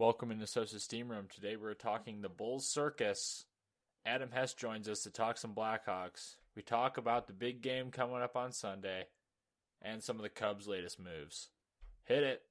Welcome into Sosa's Steam Room. Today we're talking the Bulls Circus. Adam Hess joins us to talk some Blackhawks. We talk about the big game coming up on Sunday and some of the Cubs' latest moves. Hit it.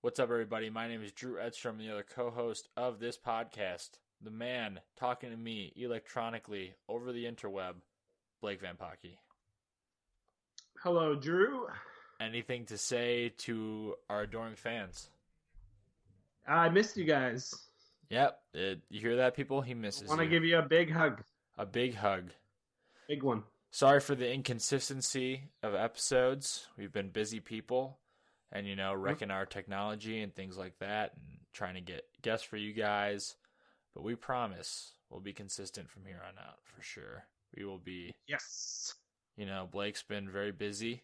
What's up, everybody? My name is Drew Edstrom, the other co-host of this podcast. The man talking to me electronically over the interweb, Blake Van Pocky. Hello, Drew. Anything to say to our adoring fans? I missed you guys. Yep. You hear that, people? He misses you. I want to give you a big hug. A big hug. Big one. Sorry for the inconsistency of episodes. We've been busy people. And, wrecking our technology and things like that and trying to get guests for you guys. But we promise we'll be consistent from here on out for sure. We will be. Yes. Blake's been very busy.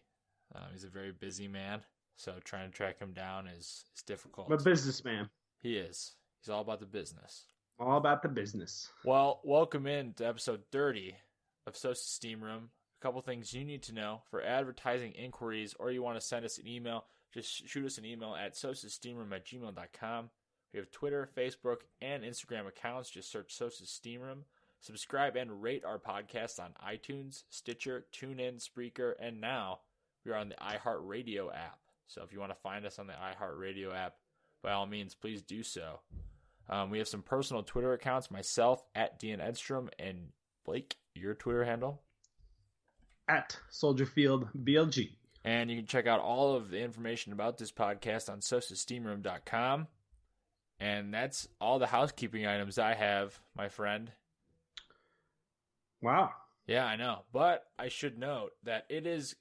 He's a very busy man. So trying to track him down is difficult. I'm a businessman. He is. He's all about the business. All about the business. Well, welcome in to episode 30 of Sosa's Steam Room. A couple things you need to know for advertising inquiries, or you want to send us an email. Just shoot us an email at sosassteamroom@gmail.com. We have Twitter, Facebook, and Instagram accounts. Just search Sosa's Steam Room. Subscribe and rate our podcast on iTunes, Stitcher, TuneIn, Spreaker, and now we are on the iHeartRadio app. So if you want to find us on the iHeartRadio app, by all means, please do so. We have some personal Twitter accounts. Myself, at Dean Edstrom, and Blake, your Twitter handle? At SoldierFieldBLG. And you can check out all of the information about this podcast on sosassteamroom.com. And that's all the housekeeping items I have, my friend. Wow. Yeah, I know. But I should note that it's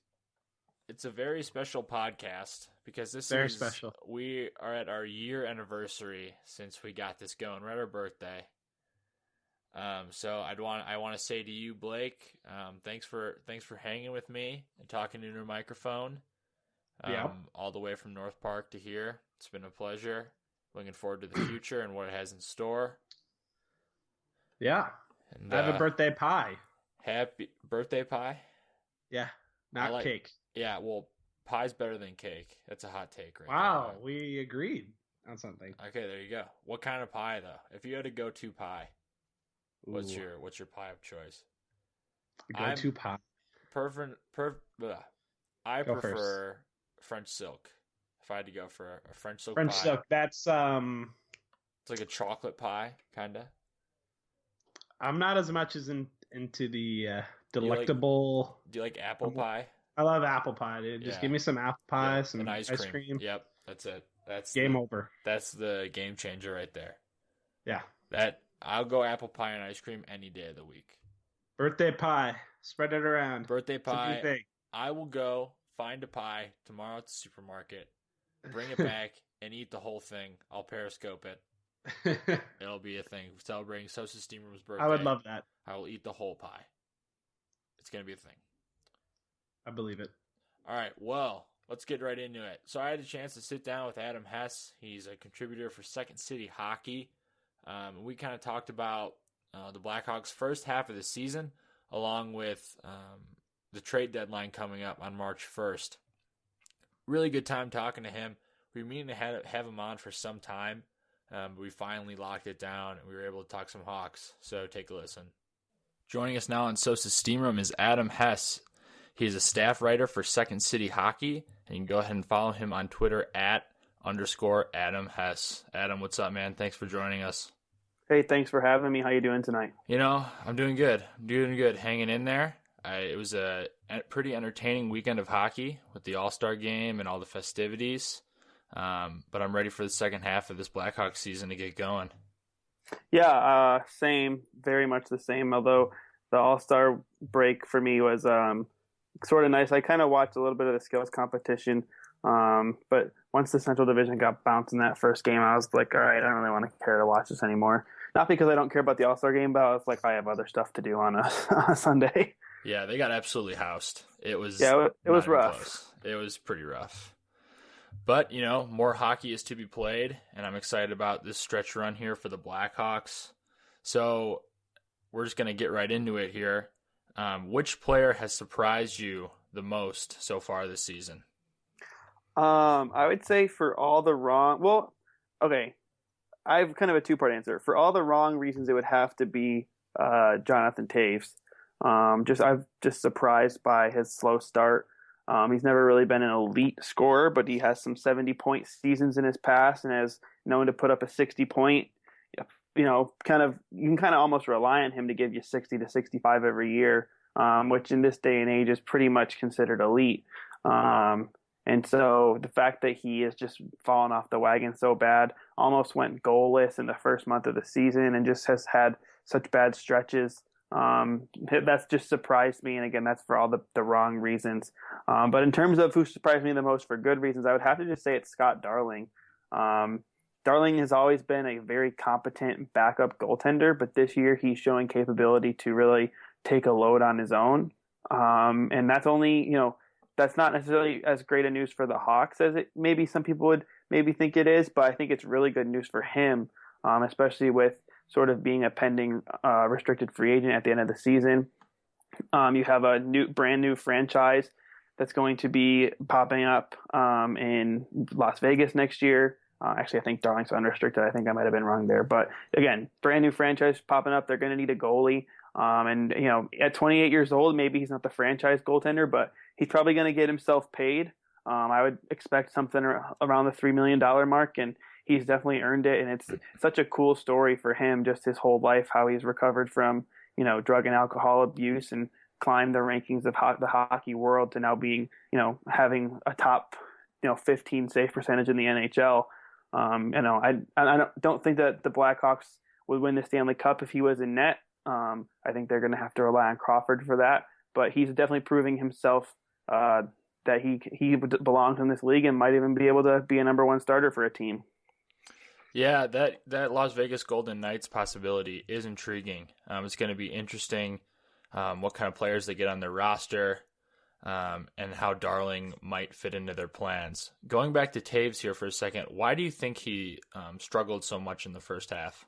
a very special podcast because very special. We are at our year anniversary since we got this going. We're at our birthday. So I want to say to you, Blake, thanks for hanging with me and talking into a microphone. All the way from North Park to here. It's been a pleasure. Looking forward to the future and what it has in store. Yeah. And, I have a birthday pie. Happy birthday pie? Yeah. Not cake. Yeah, well, pie's better than cake. That's a hot take right Wow, there. we agreed on something. Okay, there you go. What kind of pie though? If you had to go-to pie, what's your pie of choice? Go-to pie. I prefer French silk. If I had to go for a French silk French pie. silk, that's It's like a chocolate pie, kind of. I'm not as much as into the delectable. Do you like apple pie? I love apple pie, dude. Just give me some apple pie, some ice cream. Yep, that's it. That's game over. That's the game changer right there. Yeah. I'll go apple pie and ice cream any day of the week. Birthday pie. Spread it around. Birthday pie. I will go find a pie tomorrow at the supermarket, bring it back, and eat the whole thing. I'll Periscope it. It'll be a thing. Celebrating Sosa's Steam Room's birthday. I would love that. I will eat the whole pie. It's going to be a thing. I believe it. All right, well, let's get right into it. So I had a chance to sit down with Adam Hess. He's a contributor for Second City Hockey. We kind of talked about the Blackhawks' first half of the season, along with the trade deadline coming up on March 1st. Really good time talking to him. We were meaning to have him on for some time, but we finally locked it down, and we were able to talk some Hawks. So take a listen. Joining us now on Sosa's Steam Room is Adam Hess. He's a staff writer for Second City Hockey, and you can go ahead and follow him on Twitter @_Adam Hess. Adam, what's up, man? Thanks for joining us. Hey, thanks for having me. How you doing tonight? I'm doing good. Hanging in there. It was a pretty entertaining weekend of hockey with the All-Star game and all the festivities. But I'm ready for the second half of this Blackhawks season to get going. Yeah, same. Very much the same. Although the All-Star break for me was sort of nice. I kind of watched a little bit of the skills competition. But once the Central Division got bounced in that first game, I was like, all right, I don't really want to care to watch this anymore. Not because I don't care about the All-Star game, but I was like, I have other stuff to do on a Sunday. Yeah, they got absolutely housed. It was it was not even rough. close. It was pretty rough. But, more hockey is to be played, and I'm excited about this stretch run here for the Blackhawks. So we're just going to get right into it here. Which player has surprised you the most so far this season? I would say for all the wrong... Well, okay. I have kind of a two-part answer. For all the wrong reasons, it would have to be Jonathan Toews. I'm just surprised by his slow start. He's never really been an elite scorer, but he has some 70-point seasons in his past and has known to put up a 60-point. You can kind of almost rely on him to give you 60 to 65 every year, which in this day and age is pretty much considered elite. And so the fact that he has just fallen off the wagon so bad, almost went goalless in the first month of the season and just has had such bad stretches. That's just surprised me. And again, that's for all the wrong reasons. But in terms of who surprised me the most for good reasons, I would have to just say it's Scott Darling. Darling has always been a very competent backup goaltender, but this year he's showing capability to really take a load on his own. And that's only, that's not necessarily as great a news for the Hawks as it maybe some people would maybe think it is, but I think it's really good news for him, especially with sort of being a pending restricted free agent at the end of the season. You have a brand new franchise that's going to be popping up in Las Vegas next year. Actually, I think Darling's unrestricted. I think I might have been wrong there. But again, brand new franchise popping up. They're going to need a goalie. And, at 28 years old, maybe he's not the franchise goaltender, but he's probably going to get himself paid. I would expect something around the $3 million mark, and he's definitely earned it. And it's such a cool story for him, just his whole life, how he's recovered from, drug and alcohol abuse and climbed the rankings of the hockey world to now being, having a top, 15 save percentage in the NHL. I don't think that the Blackhawks would win the Stanley Cup if he was in net. I think they're going to have to rely on Crawford for that, but he's definitely proving himself that he belongs in this league and might even be able to be a number one starter for a team. Yeah, that Las Vegas Golden Knights possibility is intriguing. It's going to be interesting what kind of players they get on their roster and how Darling might fit into their plans. Going back to Toews here for a second, why do you think he struggled so much in the first half?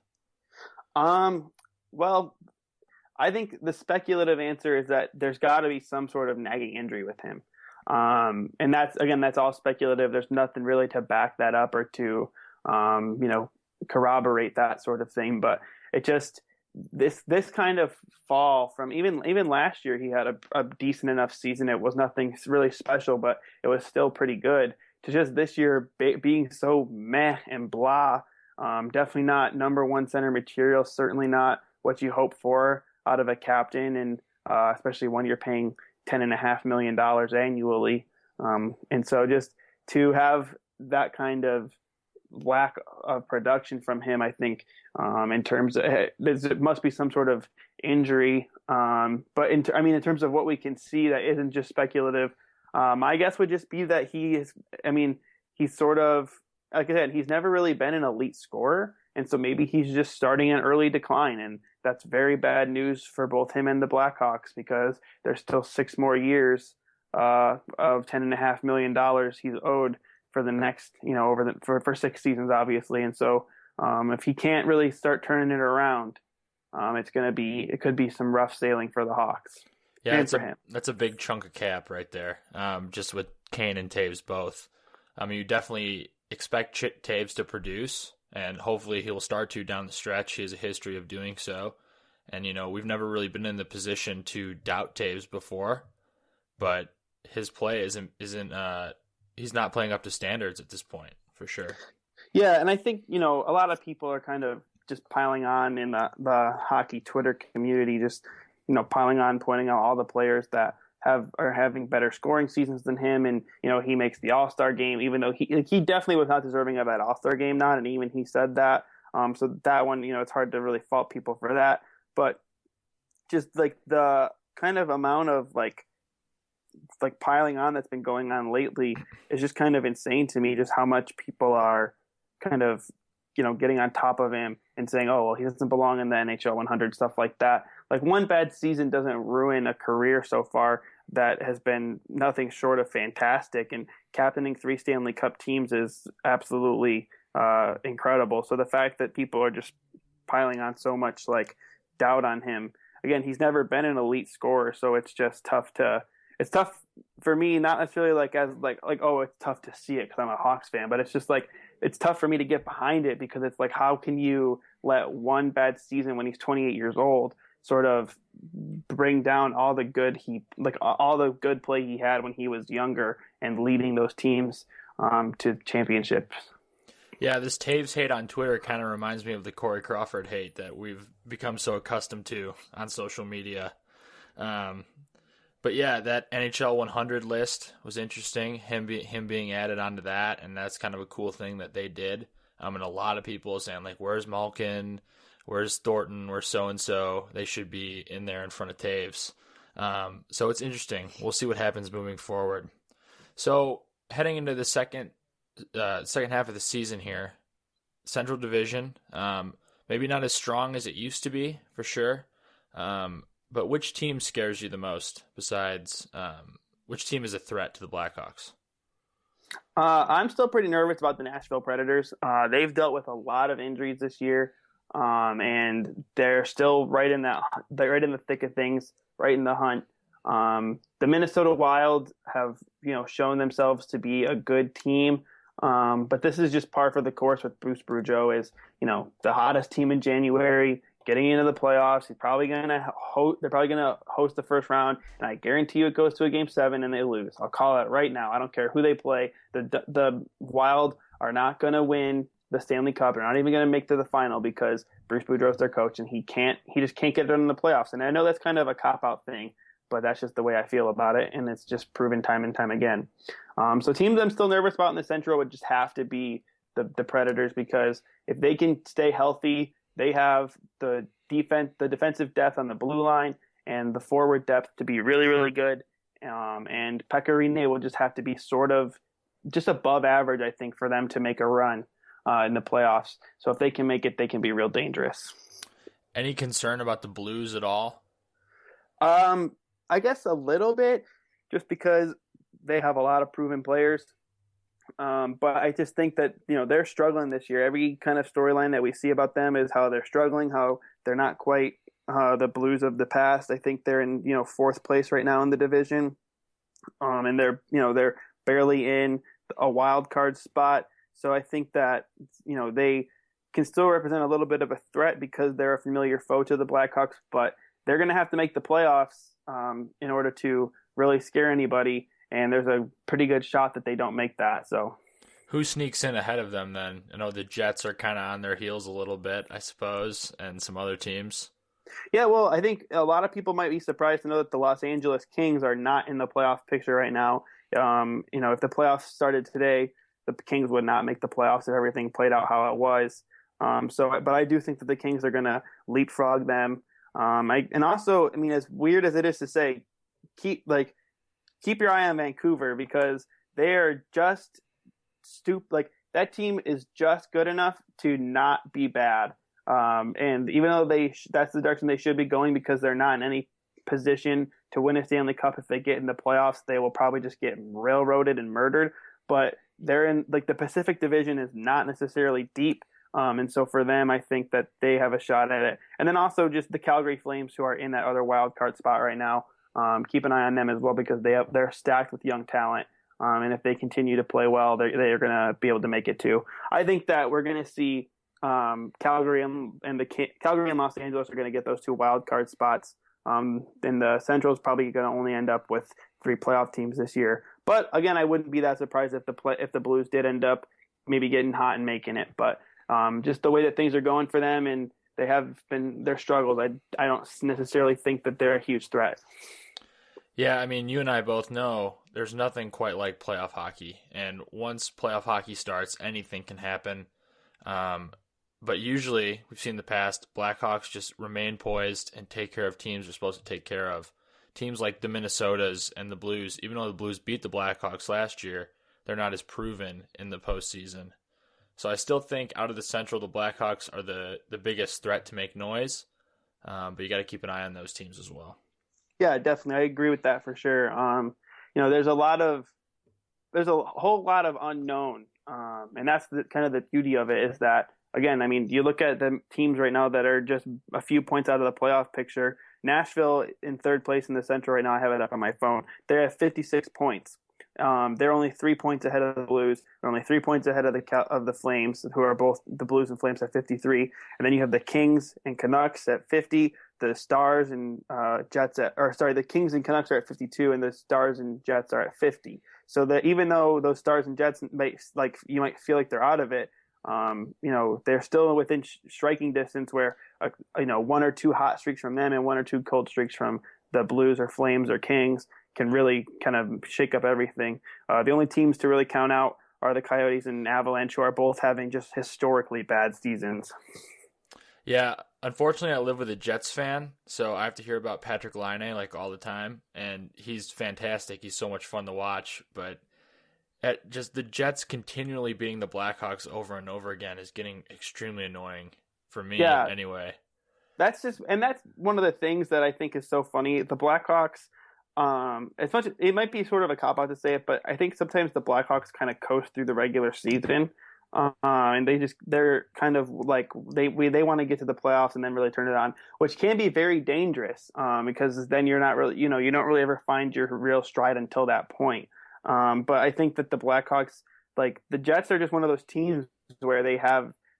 Well, I think the speculative answer is that there's got to be some sort of nagging injury with him. And that's all speculative. There's nothing really to back that up or to, corroborate that sort of thing. But it just, this kind of fall from even last year, he had a decent enough season. It was nothing really special, but it was still pretty good. To just this year being so meh and blah, definitely not number one center material, certainly not what you hope for out of a captain, and especially when you're paying $10.5 million annually. And so just to have that kind of lack of production from him, I think in terms of it must be some sort of injury. But in terms of what we can see that isn't just speculative, my guess would just be that he's sort of, like I said, he's never really been an elite scorer. And so maybe he's just starting an early decline, and that's very bad news for both him and the Blackhawks because there's still 6 more years of $10.5 million he's owed for the next, for 6 seasons, obviously. And so if he can't really start turning it around, it could be some rough sailing for the Hawks. Yeah, and for him. That's a big chunk of cap right there. Just with Kane and Toews both. You definitely expect Toews to produce. And hopefully he'll start to down the stretch. He has a history of doing so. And, we've never really been in the position to doubt Toews before. But his play isn't he's not playing up to standards at this point, for sure. Yeah, and I think, a lot of people are kind of just piling on in the hockey Twitter community, just, piling on, pointing out all the players that are having better scoring seasons than him, and he makes the All-Star game, even though he definitely was not deserving of that All-Star game nod, and even he said that. So that one, it's hard to really fault people for that. But just like the kind of amount of like piling on that's been going on lately is just kind of insane to me. Just how much people are kind of getting on top of him and saying, oh well, he doesn't belong in the NHL 100, stuff like that. like one bad season doesn't ruin a career so far that has been nothing short of fantastic. And captaining 3 Stanley Cup teams is absolutely incredible. So the fact that people are just piling on so much like doubt on him, again, he's never been an elite scorer, so it's just tough for me, not necessarily like as like oh, it's tough to see it because I'm a Hawks fan, but it's just like it's tough for me to get behind it because it's like, how can you let one bad season when he's 28 years old sort of bring down all the good play he had when he was younger and leading those teams to championships. Yeah, this Taves hate on Twitter kind of reminds me of the Corey Crawford hate that we've become so accustomed to on social media. But yeah, that NHL 100 list was interesting. Him being added onto that, and that's kind of a cool thing that they did. And a lot of people saying like, "Where's Malkin? Where's Thornton? Where's so and so? They should be in there in front of Taves." So it's interesting. We'll see what happens moving forward. So heading into the second half of the season here, Central Division, maybe not as strong as it used to be for sure. But which team scares you the most besides which team is a threat to the Blackhawks? I'm still pretty nervous about the Nashville Predators. They've dealt with a lot of injuries this year, and they're still right in the thick of things, right in the hunt. The Minnesota Wild have shown themselves to be a good team, but this is just par for the course with Bruce Boudreau. Is the hottest team in January, getting into the playoffs. They're probably gonna host the first round, and I guarantee you it goes to a Game 7 and they lose. I'll call it right now. I don't care who they play. The Wild are not gonna win the Stanley Cup. They're not even gonna make to the final because Bruce Boudreau's their coach, and he just can't get it done in the playoffs. And I know that's kind of a cop-out thing, but that's just the way I feel about it, and it's just proven time and time again. So teams I'm still nervous about in the Central would just have to be the Predators, because if they can stay healthy, they have the defensive depth on the blue line and the forward depth to be really, really good. And Pekka Rinne will just have to be sort of just above average, I think, for them to make a run in the playoffs. So if they can make it, they can be real dangerous. Any concern about the Blues at all? I guess a little bit, just because they have a lot of proven players. But I just think that, they're struggling this year. Every kind of storyline that we see about them is how they're struggling, how they're not quite the Blues of the past. I think they're in, 4th place right now in the division. And they're barely in a wild card spot. So I think that, they can still represent a little bit of a threat because they're a familiar foe to the Blackhawks, but they're going to have to make the playoffs in order to really scare anybody. And there's a pretty good shot that they don't make that. So, who sneaks in ahead of them then? I know the Jets are kind of on their heels a little bit, I suppose, and some other teams. Yeah, well, I think a lot of people might be surprised to know that the Los Angeles Kings are not in the playoff picture right now. If the playoffs started today, the Kings would not make the playoffs if everything played out how it was. But I do think that the Kings are going to leapfrog them. As weird as it is to say, keep your eye on Vancouver, because they are just that team is just good enough to not be bad. And even though that's the direction they should be going, because they're not in any position to win a Stanley Cup. If they get in the playoffs, they will probably just get railroaded and murdered. But they're in the Pacific Division is not necessarily deep. And so for them, I think that they have a shot at it. And then also just the Calgary Flames, who are in that other wild card spot right now. Keep an eye on them as well, because they're stacked with young talent. And if they continue to play well, they are going to be able to make it too. I think that we're going to see Calgary and Los Angeles are going to get those 2 wild card spots. And the Central is probably going to only end up with 3 playoff teams this year. But again, I wouldn't be that surprised if the Blues did end up maybe getting hot and making it. But just the way that things are going for them, and they have been their struggles, I don't necessarily think that they're a huge threat. Yeah, I mean, you and I both know there's nothing quite like playoff hockey. And once playoff hockey starts, anything can happen. But usually, we've seen in the past, Blackhawks just remain poised and take care of teams they're supposed to take care of. Teams like the Minnesotas and the Blues, even though the Blues beat the Blackhawks last year, they're not as proven in the postseason. So I still think out of the Central, the Blackhawks are the biggest threat to make noise. But you got to keep an eye on those teams as well. Yeah, definitely. I agree with that for sure. There's a whole lot of unknown. And that's kind of the beauty of it is that, again, I mean, you look at the teams right now that are just a few points out of the playoff picture. Nashville in third place in the Central right now. I have it up on my phone. They're at 56 points. They're only 3 points ahead of the Blues. They're only 3 points ahead of the Flames, who are both the Blues and Flames at 53. And then you have the Kings and Canucks at 50. The Stars and the Kings and Canucks are at 52, and the Stars and Jets are at 50. So that even though those Stars and Jets you might feel like they're out of it, they're still within striking distance where one or two hot streaks from them and one or two cold streaks from the Blues or Flames or Kings can really kind of shake up everything. The only teams to really count out are the Coyotes and Avalanche, who are both having just historically bad seasons. Yeah, unfortunately, I live with a Jets fan, so I have to hear about Patrick Laine like all the time, and he's fantastic. He's so much fun to watch, but just the Jets continually beating the Blackhawks over and over again is getting extremely annoying for me. Anyway. That's one of the things that I think is so funny. The Blackhawks, as much it might be sort of a cop out to say it, but I think sometimes the Blackhawks kind of coast through the regular season. And they're kind of like they want to get to the playoffs and then really turn it on, which can be very dangerous because then you're not really you don't really ever find your real stride until that point. But I think that the Blackhawks, like the Jets, are just one of those teams where they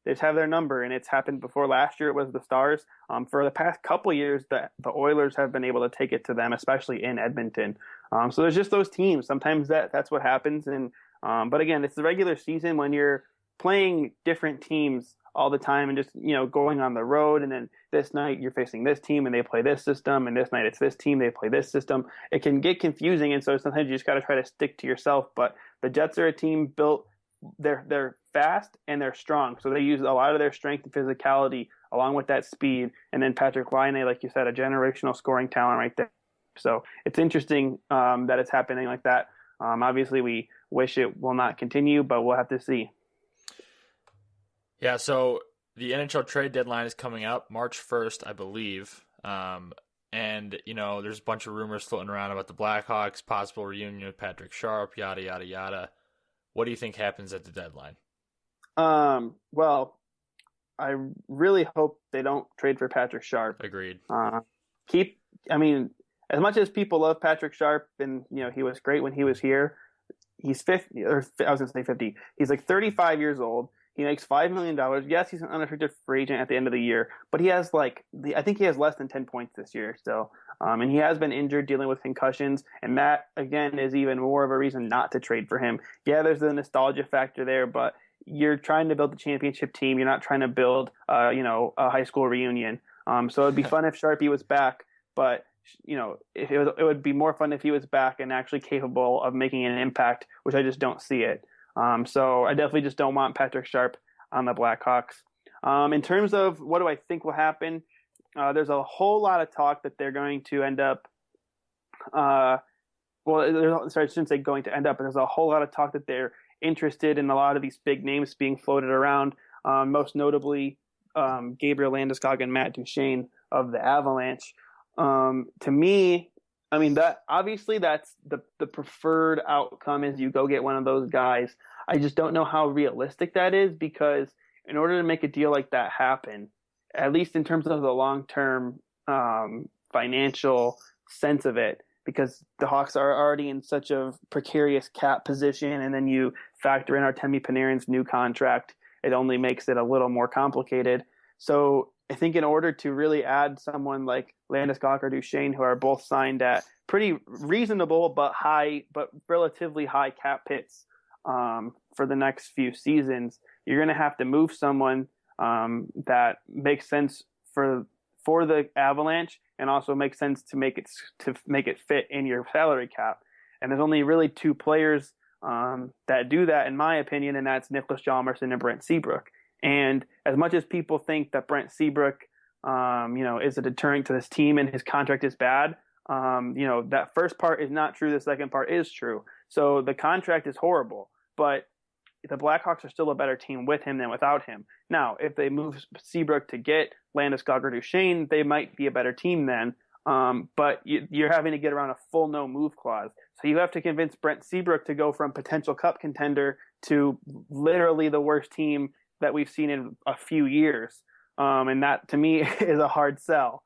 just have their number, and it's happened before. Last year it was the Stars. For the past couple of years, the Oilers have been able to take it to them, especially in Edmonton. So there's just those teams. Sometimes that's what happens, and but again, it's the regular season when you're playing different teams all the time and just, going on the road. And then this night you're facing this team and they play this system. And this night it's this team, they play this system. It can get confusing. And so sometimes you just got to try to stick to yourself. But the Jets are a team built, they're fast and they're strong. So they use a lot of their strength and physicality along with that speed. And then Patrick Laine, like you said, a generational scoring talent right there. So it's interesting that it's happening like that. Obviously we wish it will not continue, but we'll have to see. Yeah, so the NHL trade deadline is coming up March 1st, I believe. And, there's a bunch of rumors floating around about the Blackhawks, possible reunion with Patrick Sharp, yada, yada, yada. What do you think happens at the deadline? Well, I really hope they don't trade for Patrick Sharp. Agreed. As much as people love Patrick Sharp and, he was great when he was here, he's 50, or I was going to say 50. He's like 35 years old. He makes $5 million. Yes, he's an unrestricted free agent at the end of the year, but he has I think he has less than 10 points this year still. And he has been injured, dealing with concussions, and that again is even more of a reason not to trade for him. Yeah, there's the nostalgia factor there, but you're trying to build a championship team. You're not trying to build, a high school reunion. So it'd be fun if Sharpie was back, but it would be more fun if he was back and actually capable of making an impact, which I just don't see it. So I definitely just don't want Patrick Sharp on the Blackhawks. In terms of what do I think will happen, there's a whole lot of talk that they're going to end up I shouldn't say going to end up, but there's a whole lot of talk that they're interested in a lot of these big names being floated around, most notably Gabriel Landeskog and Matt Duchene of the Avalanche. To me, that obviously that's the preferred outcome is you go get one of those guys. I just don't know how realistic that is, because in order to make a deal like that happen, at least in terms of the long-term financial sense of it, because the Hawks are already in such a precarious cap position, and then you factor in Artemi Panarin's new contract, it only makes it a little more complicated. So I think in order to really add someone like Landeskog or Duchene, who are both signed at pretty reasonable but relatively high cap hits for the next few seasons, you're going to have to move someone that makes sense for the Avalanche and also makes sense to make it fit in your salary cap. And there's only really two players that do that, in my opinion, and that's Nicholas Hjalmarsson and Brent Seabrook. And as much as people think that Brent Seabrook, is a deterrent to this team and his contract is bad, that first part is not true. The second part is true. So the contract is horrible, but the Blackhawks are still a better team with him than without him. Now, if they move Seabrook to get Landeskog or Duchesne, they might be a better team then. But you're having to get around a full no-move clause. So you have to convince Brent Seabrook to go from potential cup contender to literally the worst team that we've seen in a few years. And that, to me, is a hard sell,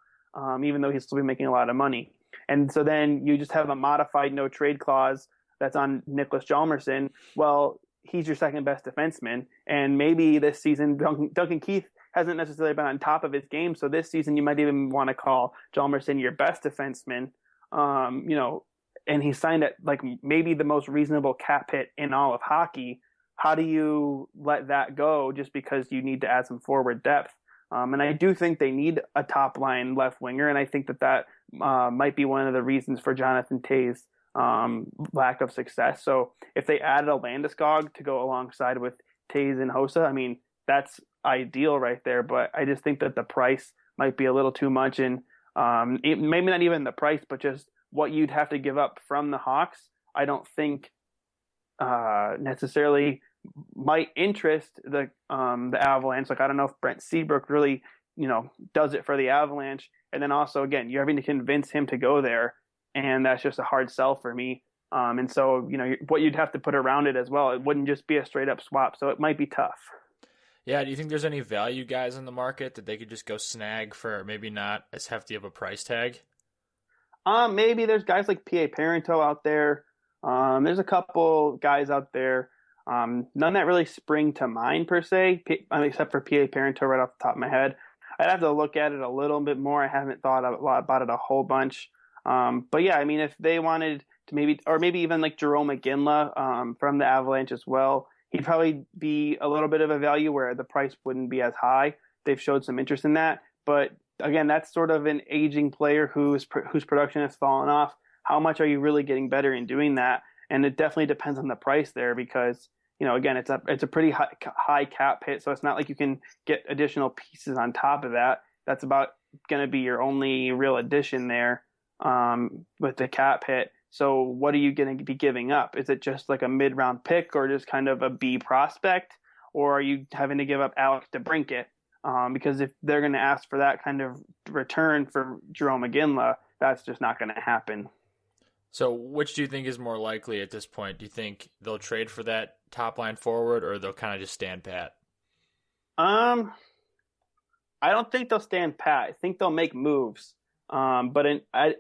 even though he's still be making a lot of money. And so then you just have a modified no-trade clause that's on Nicholas Hjalmarsson. Well, he's your second best defenseman. And maybe this season, Duncan Keith hasn't necessarily been on top of his game. So this season, you might even want to call Hjalmarsson your best defenseman. And he signed at like maybe the most reasonable cap hit in all of hockey. How do you let that go just because you need to add some forward depth? And I do think they need a top line left winger. And I think that might be one of the reasons for Jonathan Toews' lack of success. So if they added a Landeskog to go alongside with Toews and Hossa, I mean, that's ideal right there. But I just think that the price might be a little too much. And maybe not even the price, but just what you'd have to give up from the Hawks, I don't think necessarily might interest the Avalanche. Like, I don't know if Brent Seabrook really, does it for the Avalanche. And then also, again, you're having to convince him to go there, and that's just a hard sell for me. And so, what you'd have to put around it as well, it wouldn't just be a straight up swap. So it might be tough. Yeah, do you think there's any value guys in the market that they could just go snag for maybe not as hefty of a price tag? Maybe there's guys like P.A. Parento out there. There's a couple guys out there. None that really spring to mind per se, except for P.A. Parento right off the top of my head. I'd have to look at it a little bit more. I haven't thought a lot about it a whole bunch. But yeah, I mean, if they wanted to maybe even like Jerome McGinley from the Avalanche as well, he'd probably be a little bit of a value where the price wouldn't be as high. They've showed some interest in that. But again, that's sort of an aging player whose production has fallen off. How much are you really getting better in doing that? And it definitely depends on the price there because, again, it's a pretty high cap hit. So it's not like you can get additional pieces on top of that. That's about going to be your only real addition there with the cap hit. So what are you going to be giving up? Is it just like a mid-round pick or just kind of a B prospect? Or are you having to give up Alex DeBrincat? Because if they're going to ask for that kind of return for Jerome McGinley, that's just not going to happen. So which do you think is more likely at this point? Do you think they'll trade for that top line forward or they'll kind of just stand pat? I don't think they'll stand pat. I think they'll make moves. But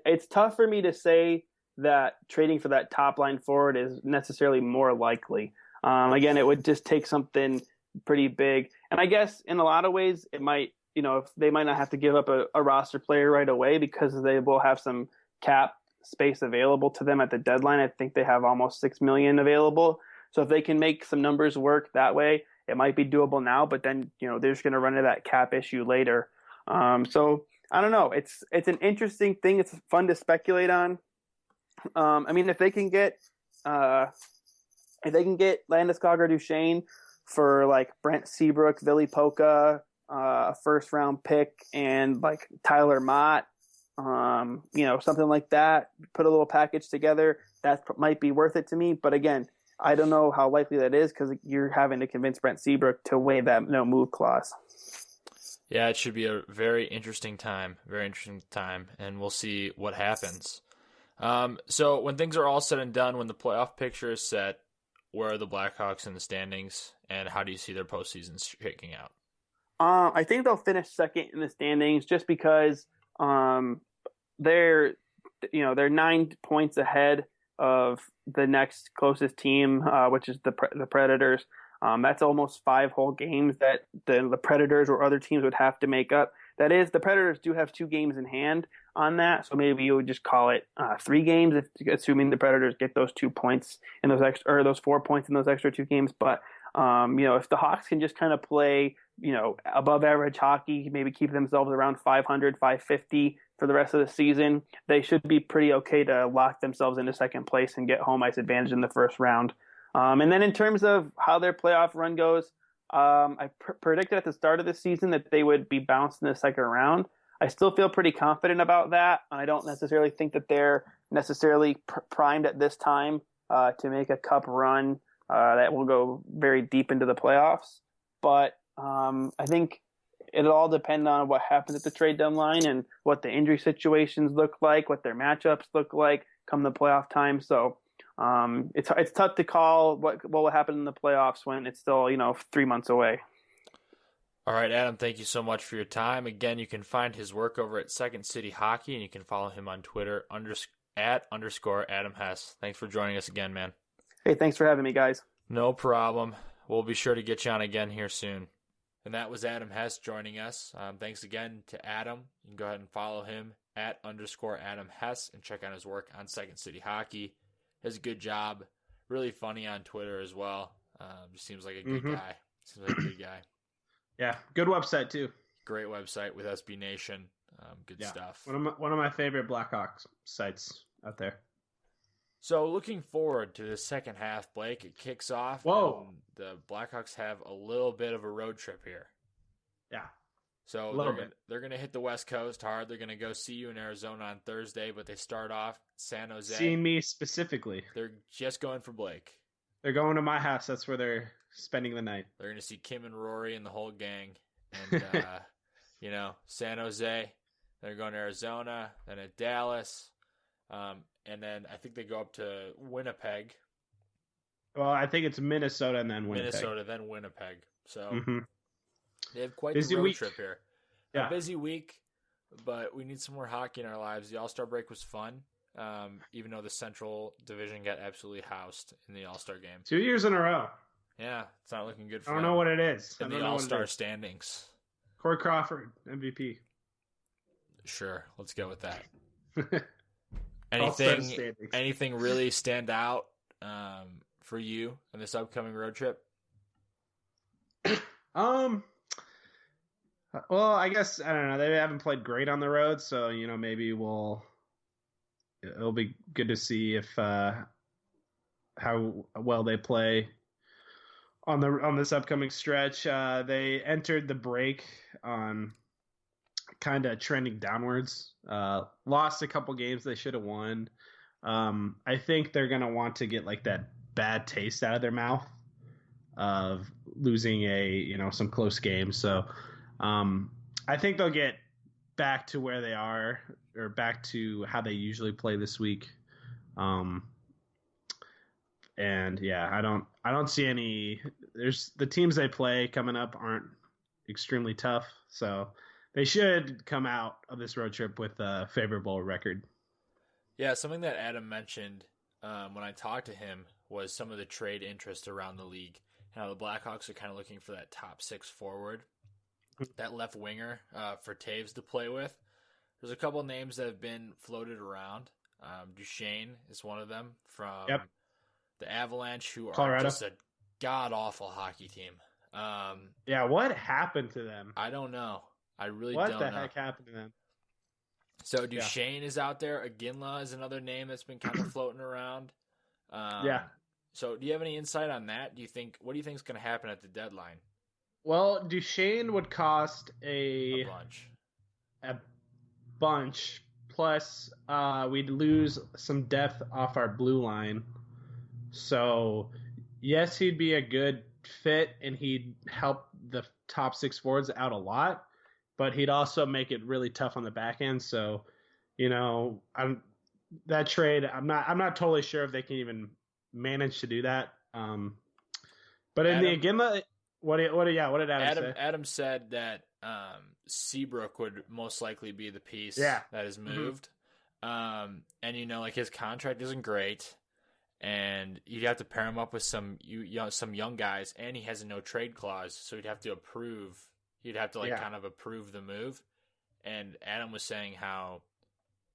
it's tough for me to say that trading for that top line forward is necessarily more likely. Again, it would just take something pretty big. And I guess in a lot of ways it might, if they might not have to give up a roster player right away because they will have some cap space available to them at the deadline. I think they have almost $6 million available. So if they can make some numbers work that way, it might be doable now, but then, they're just going to run into that cap issue later. So I don't know. It's an interesting thing. It's fun to speculate on. I mean, if they can get Landeskog or Duchesne for like Brent Seabrook, Ville Pokka, a first round pick, and like Tyler Mott, something like that, put a little package together, that might be worth it to me. But again, I don't know how likely that is because you're having to convince Brent Seabrook to waive that no move clause. Yeah, it should be a very interesting time, and we'll see what happens. So when things are all said and done, when the playoff picture is set, where are the Blackhawks in the standings, and how do you see their postseason shaking out? I think they'll finish second in the standings just because they're 9 points ahead of the next closest team, which is the Predators. That's almost 5 whole games that the Predators or other teams would have to make up. That is, the Predators do have 2 games in hand on that, so maybe you would just call it 3 games, assuming the Predators get those 2 points in those extra, or those 4 points in those extra 2 games. But if the Hawks can just kind of play, above average hockey, maybe keep themselves around 500, 550 for the rest of the season, they should be pretty okay to lock themselves into second place and get home ice advantage in the first round. And then in terms of how their playoff run goes, I predicted at the start of the season that they would be bounced in the second round. I still feel pretty confident about that. I don't necessarily think that they're necessarily primed at this time to make a cup run that will go very deep into the playoffs. But I think it'll all depend on what happens at the trade deadline and what the injury situations look like, what their matchups look like come the playoff time. So it's tough to call what will happen in the playoffs when it's still 3 months away. All right, Adam, thank you so much for your time. Again, you can find his work over at Second City Hockey, and you can follow him on Twitter @_ Adam Hess. Thanks for joining us again, man. Hey, thanks for having me, guys. No problem. We'll be sure to get you on again here soon. And that was Adam Hess joining us. Thanks again to Adam. You can go ahead and follow him @_ Adam Hess and check out his work on Second City Hockey. He does a good job. Really funny on Twitter as well. Just seems like a good guy. Yeah, good website too. Great website with SB Nation. Good stuff. One of my favorite Blackhawks sites out there. So looking forward to the second half, Blake. It kicks off. Whoa. And the Blackhawks have a little bit of a road trip here. Yeah. So they're going to hit the West Coast hard. They're going to go see you in Arizona on Thursday, but they start off San Jose. Seeing me specifically. They're just going for Blake. They're going to my house. That's where they're spending the night. They're going to see Kim and Rory and the whole gang. And, San Jose. They're going to Arizona, then at Dallas. And then I think they go up to Winnipeg. Well, I think it's Minnesota and then Winnipeg. Minnesota, then Winnipeg. So they have quite busy the road week. trip here. Yeah. A busy week, but we need some more hockey in our lives. The All-Star break was fun, even though the Central Division got absolutely housed in the All-Star game. 2 years in a row. Yeah, it's not looking good for I don't them know what it is. in the All-Star standings. Corey Crawford, MVP. Sure, let's go with that. All-Star standings. Anything really stand out for you in this upcoming road trip? Well, I guess I don't know. They haven't played great on the road, so maybe it'll be good to see if how well they play on this upcoming stretch. They entered the break on kind of trending downwards. Lost a couple games they should have won. I think they're gonna want to get like that bad taste out of their mouth of losing some close games. So I think they'll get back to where they are, or back to how they usually play this week. And yeah, I don't see any. There's the teams they play coming up aren't extremely tough, so they should come out of this road trip with a favorable record. Yeah, something that Adam mentioned when I talked to him was some of the trade interest around the league. How the Blackhawks are kind of looking for that top six forward, that left winger for Taves to play with. There's a couple names that have been floated around. Duchesne is one of them from the Avalanche, who Colorado. are just a god-awful hockey team. Yeah, what happened to them? I don't know. I really don't know. What the heck happened to them? So Duchesne is out there. Aginla is another name that's been kind of floating around. So do you have any insight on that? What do you think is going to happen at the deadline? Well, Duchesne would cost A bunch. Plus, we'd lose some depth off our blue line. So, yes, he'd be a good fit, and he'd help the top six forwards out a lot. But he'd also make it really tough on the back end. So, that trade, I'm not totally sure if they can even manage to do that. But in the Aginla, what did Adam say? Adam said that Seabrook would most likely be the piece that is moved. And his contract isn't great, and you'd have to pair him up with some young guys, and he has a no trade clause, so he'd have to approve. He'd have to kind of approve the move. And Adam was saying how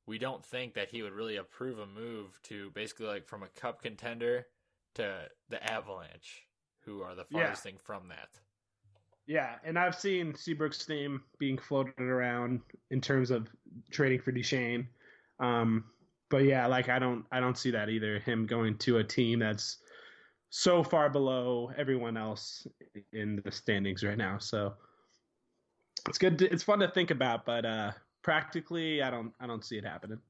we don't think that he would really approve a move to basically from a cup contender to the Avalanche, who are the farthest thing from that. Yeah, and I've seen Seabrook's name being floated around in terms of trading for Duchesne. But yeah, I don't see that either. Him going to a team that's so far below everyone else in the standings right now. So it's good. It's fun to think about, but practically, I don't see it happening.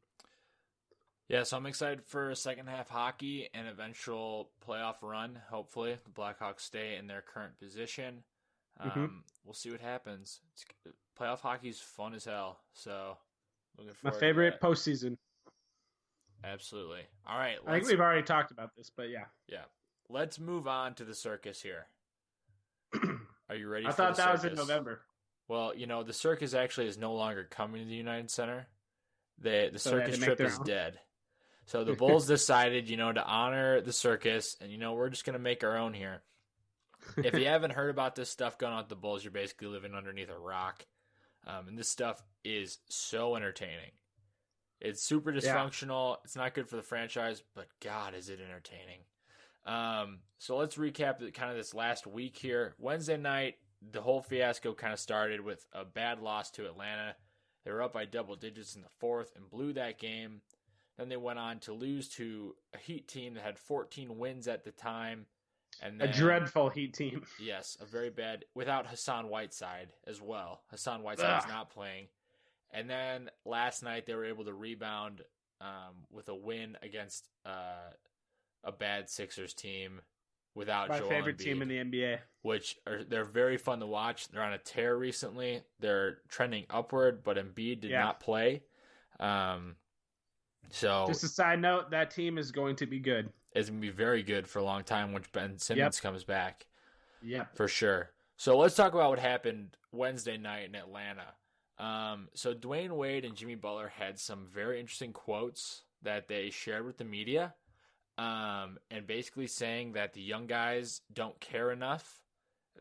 Yeah, so I'm excited for second half hockey and eventual playoff run. Hopefully, the Blackhawks stay in their current position. Hmm. We'll see what happens. Playoff hockey's fun as hell, so looking My forward to favorite that. postseason. Absolutely. All right, I think we've already talked about this, but yeah. let's move on to the circus here. Are you ready? I for thought the that was circus? in November. Well, the circus actually is no longer coming to the United Center. The So they had circus to make trip their is own? dead. So the Bulls decided, to honor the circus, and we're just gonna make our own here. If you haven't heard about this stuff going on with the Bulls, you're basically living underneath a rock. And this stuff is so entertaining. It's super dysfunctional. Yeah. It's not good for the franchise, but God, is it entertaining. So let's recap kind of this last week here. Wednesday night, the whole fiasco kind of started with a bad loss to Atlanta. They were up by double digits in the fourth and blew that game. Then they went on to lose to a Heat team that had 14 wins at the time. And then, a dreadful Heat team. Yes, a very bad, without Hassan Whiteside as well. Hassan Whiteside is not playing. And then last night they were able to rebound with a win against a bad Sixers team without my Joel favorite Embiid, team in the NBA. They're very fun to watch. They're on a tear recently. They're trending upward, but Embiid did not play. So just a side note, that team is going to be good. It's going to be very good for a long time once Ben Simmons comes back. Yep. For sure. So let's talk about what happened Wednesday night in Atlanta. So Dwayne Wade and Jimmy Butler had some very interesting quotes that they shared with the media. And basically saying that the young guys don't care enough,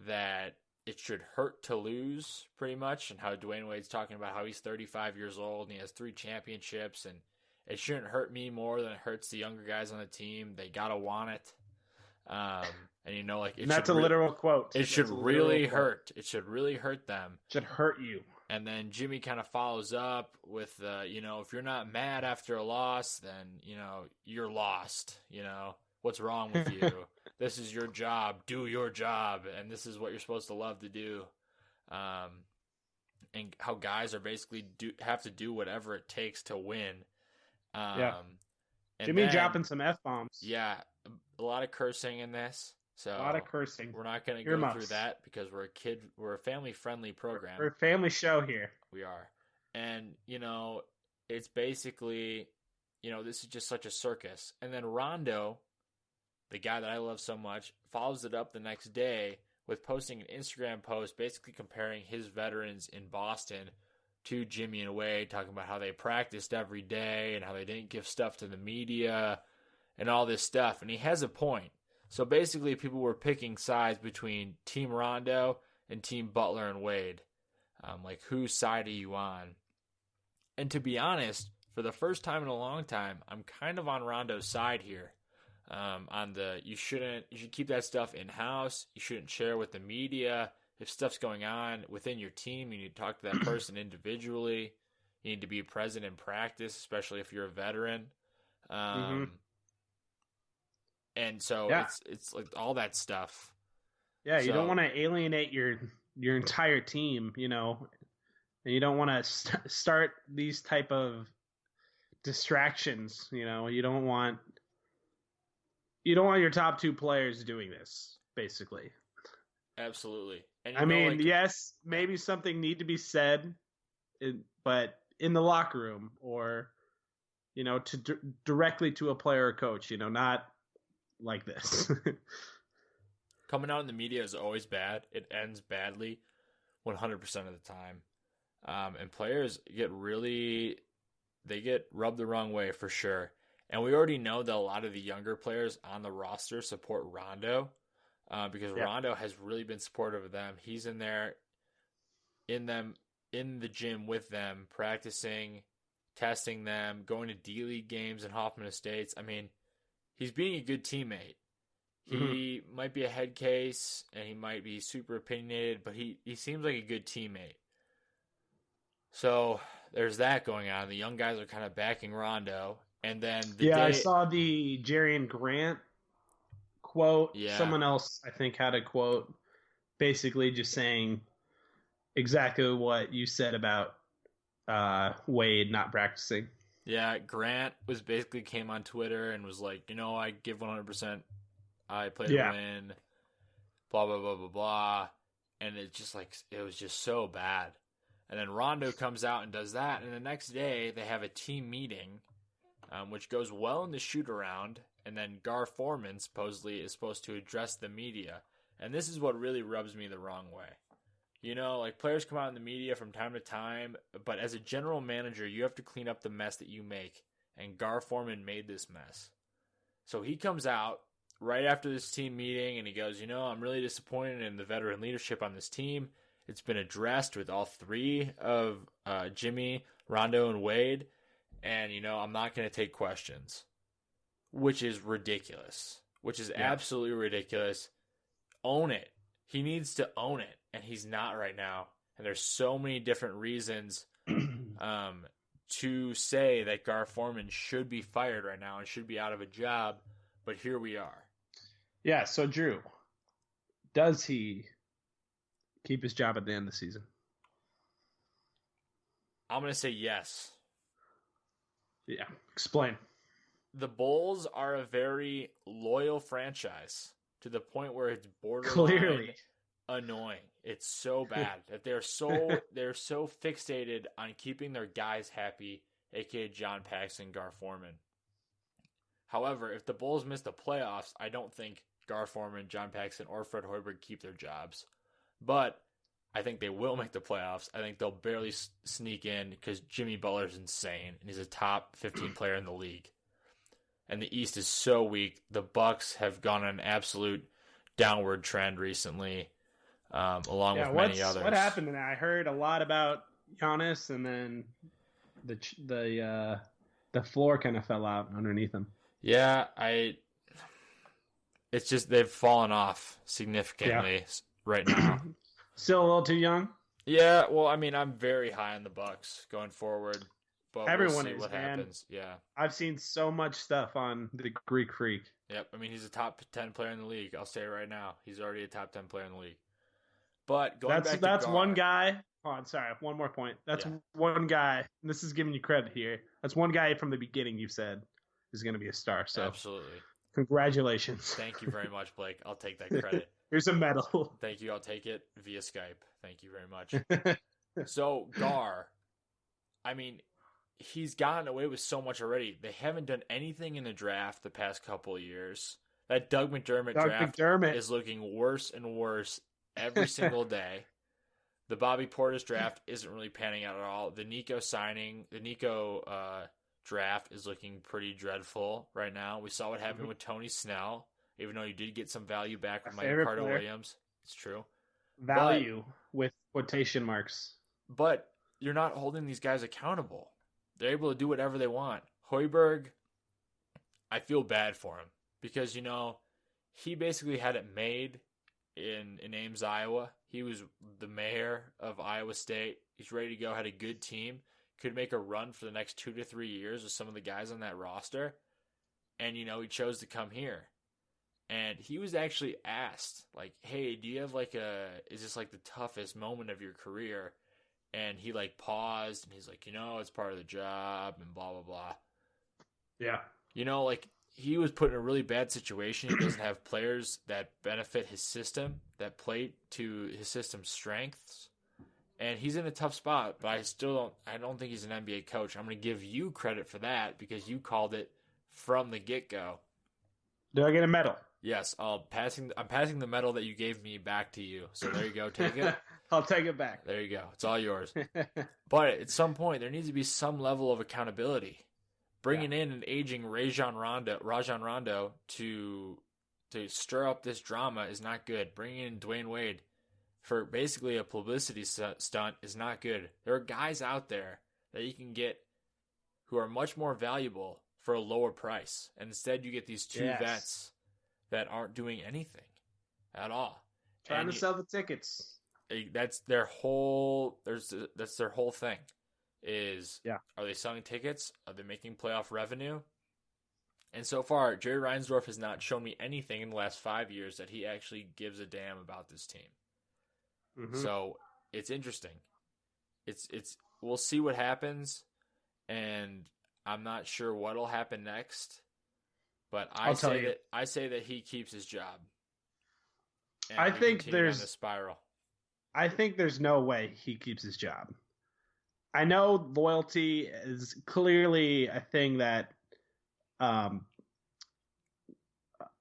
that it should hurt to lose pretty much, and how Dwayne Wade's talking about how he's 35 years old and he has 3 championships, and it shouldn't hurt me more than it hurts the younger guys on the team. They gotta want it. And that's a literal quote. It should really hurt. It should really hurt them. It should hurt you. And then Jimmy kind of follows up with, if you're not mad after a loss, then, you're lost. What's wrong with you? This is your job. Do your job. And this is what you're supposed to love to do. And how guys are basically have to do whatever it takes to win. Jimmy dropping some F-bombs. Yeah, a lot of cursing in this. So a lot of cursing. We're not going to go through that because we're a family-friendly program. We're a family show here. We are. And, it's basically, this is just such a circus. And then Rondo, the guy that I love so much, follows it up the next day with posting an Instagram post basically comparing his veterans in Boston to Jimmy and Wade, talking about how they practiced every day and how they didn't give stuff to the media and all this stuff. And he has a point. So basically people were picking sides between Team Rondo and Team Butler and Wade. Like, whose side are you on? And to be honest, for the first time in a long time, I'm kind of on Rondo's side here. You should keep that stuff in-house. You shouldn't share with the media. If stuff's going on within your team, you need to talk to that person individually. You need to be present in practice, especially if you're a veteran. And so it's like all that stuff. Yeah, you don't want to alienate your entire team, and you don't want to start these type of distractions. You don't want your top 2 players doing this, basically. Absolutely. And yes, maybe something need to be said, but in the locker room or, directly to a player or coach, not like this. Coming out in the media is always bad. It ends badly 100% of the time. And players get rubbed the wrong way for sure. And we already know that a lot of the younger players on the roster support Rondo. Because Rondo has really been supportive of them. He's in there, in the gym with them, practicing, testing them, going to D-League games in Hoffman Estates. I mean, he's being a good teammate. He might be a head case, and he might be super opinionated, but he seems like a good teammate. So there's that going on. The young guys are kind of backing Rondo. And then I saw the Jerian Grant quote. Yeah. Someone else, I think, had a quote basically just saying exactly what you said about Wade not practicing. Yeah, Grant came on Twitter and was like, I give 100%. I play to win. Blah blah blah blah blah, and it's just like it was just so bad. And then Rondo comes out and does that, and the next day they have a team meeting, which goes well in the shoot around, and then Gar Forman supposedly is supposed to address the media, and this is what really rubs me the wrong way. Like players come out in the media from time to time, but as a general manager, you have to clean up the mess that you make, and Gar Forman made this mess. So he comes out right after this team meeting, and he goes, I'm really disappointed in the veteran leadership on this team. It's been addressed with all three of Jimmy, Rondo, and Wade, and, I'm not going to take questions, which is ridiculous, absolutely ridiculous. Own it. He needs to own it, and he's not right now. And there's so many different reasons to say that Gar Forman should be fired right now and should be out of a job, but here we are. Yeah, so Drew, does he keep his job at the end of the season? I'm going to say yes. Yeah, explain. The Bulls are a very loyal franchise to the point where it's borderline Clearly annoying. It's so bad that they're so fixated on keeping their guys happy, aka John Paxson, Gar Forman. However, if the Bulls miss the playoffs, I don't think Gar Forman, John Paxson, or Fred Hoiberg keep their jobs. But I think they will make the playoffs. I think they'll barely sneak in because Jimmy Butler's insane, and he's a top 15 player in the league. And the East is so weak. The Bucks have gone on an absolute downward trend recently, along with many others. What happened to that? I heard a lot about Giannis, and then the floor kind of fell out underneath him. Yeah, it's just they've fallen off significantly right now. Still a little too young? Yeah, well, I mean, I'm very high on the Bucks going forward, but everyone we'll see is, what man. happens. Yeah. I've seen so much stuff on the Greek Freak. Yep, I mean, he's a top 10 player in the league. I'll say it right now. He's already a top 10 player in the league. But that's one guy. Oh, I'm sorry. One more point. That's one guy. This is giving you credit here. That's one guy from the beginning you said is going to be a star. So absolutely. Congratulations. Thank you very much, Blake. I'll take that credit. Here's a medal. Thank you. I'll take it via Skype. Thank you very much. So, Gar, I mean, he's gotten away with so much already. They haven't done anything in the draft the past couple of years. That Doug McDermott draft is looking worse and worse every single day. The Bobby Portis draft isn't really panning out at all. The Nico draft is looking pretty dreadful right now. We saw what happened with Tony Snell, even though you did get some value back with Mike Carter-Williams. It's true. Value with quotation marks. But you're not holding these guys accountable. They're able to do whatever they want. Hoiberg, I feel bad for him because, he basically had it made in Ames, Iowa. He was the mayor of Iowa State. He's ready to go, had a good team, could make a run for the next 2 to 3 years with some of the guys on that roster. And, he chose to come here. And he was actually asked, like, hey, do you have is this the toughest moment of your career? And he paused and he's like, it's part of the job and blah, blah, blah. Yeah. He was put in a really bad situation. He doesn't have players that benefit his system, that play to his system's strengths. And he's in a tough spot, but I don't think he's an NBA coach. I'm going to give you credit for that because you called it from the get-go. Do I get a medal? Yes, I'm passing the medal that you gave me back to you. So there you go, take it. I'll take it back. There you go. It's all yours. But at some point, there needs to be some level of accountability. Bringing in an aging Rajon Rondo to stir up this drama is not good. Bringing in Dwayne Wade for basically a publicity stunt is not good. There are guys out there that you can get who are much more valuable for a lower price. And instead, you get these two vets that aren't doing anything at all. Trying to sell the tickets. That's their whole. That's their whole thing. Are they selling tickets? Are they making playoff revenue? And so far, Jerry Reinsdorf has not shown me anything in the last 5 years that he actually gives a damn about this team. Mm-hmm. So it's interesting. We'll see what happens, and I'm not sure what'll happen next, but I'll tell you. I say that he keeps his job. And I we think continue on the spiral. I think there's no way he keeps his job. I know loyalty is clearly a thing that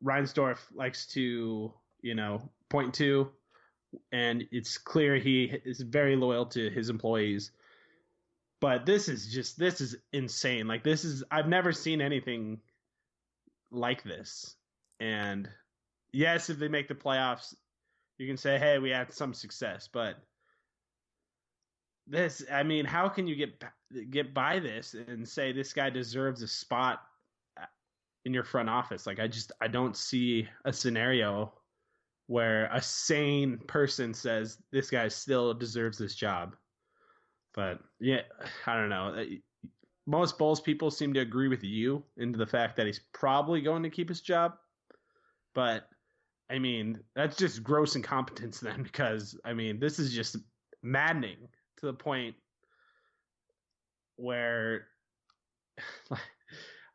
Reinsdorf likes to, point to, and it's clear he is very loyal to his employees. But this is insane. Like, I've never seen anything like this. And yes, if they make the playoffs, you can say, hey, we had some success, but how can you get by this and say this guy deserves a spot in your front office? Like, I don't see a scenario where a sane person says this guy still deserves this job. But yeah, I don't know. Most Bulls people seem to agree with you into the fact that he's probably going to keep his job. But I mean, that's just gross incompetence then, because this is just maddening to the point where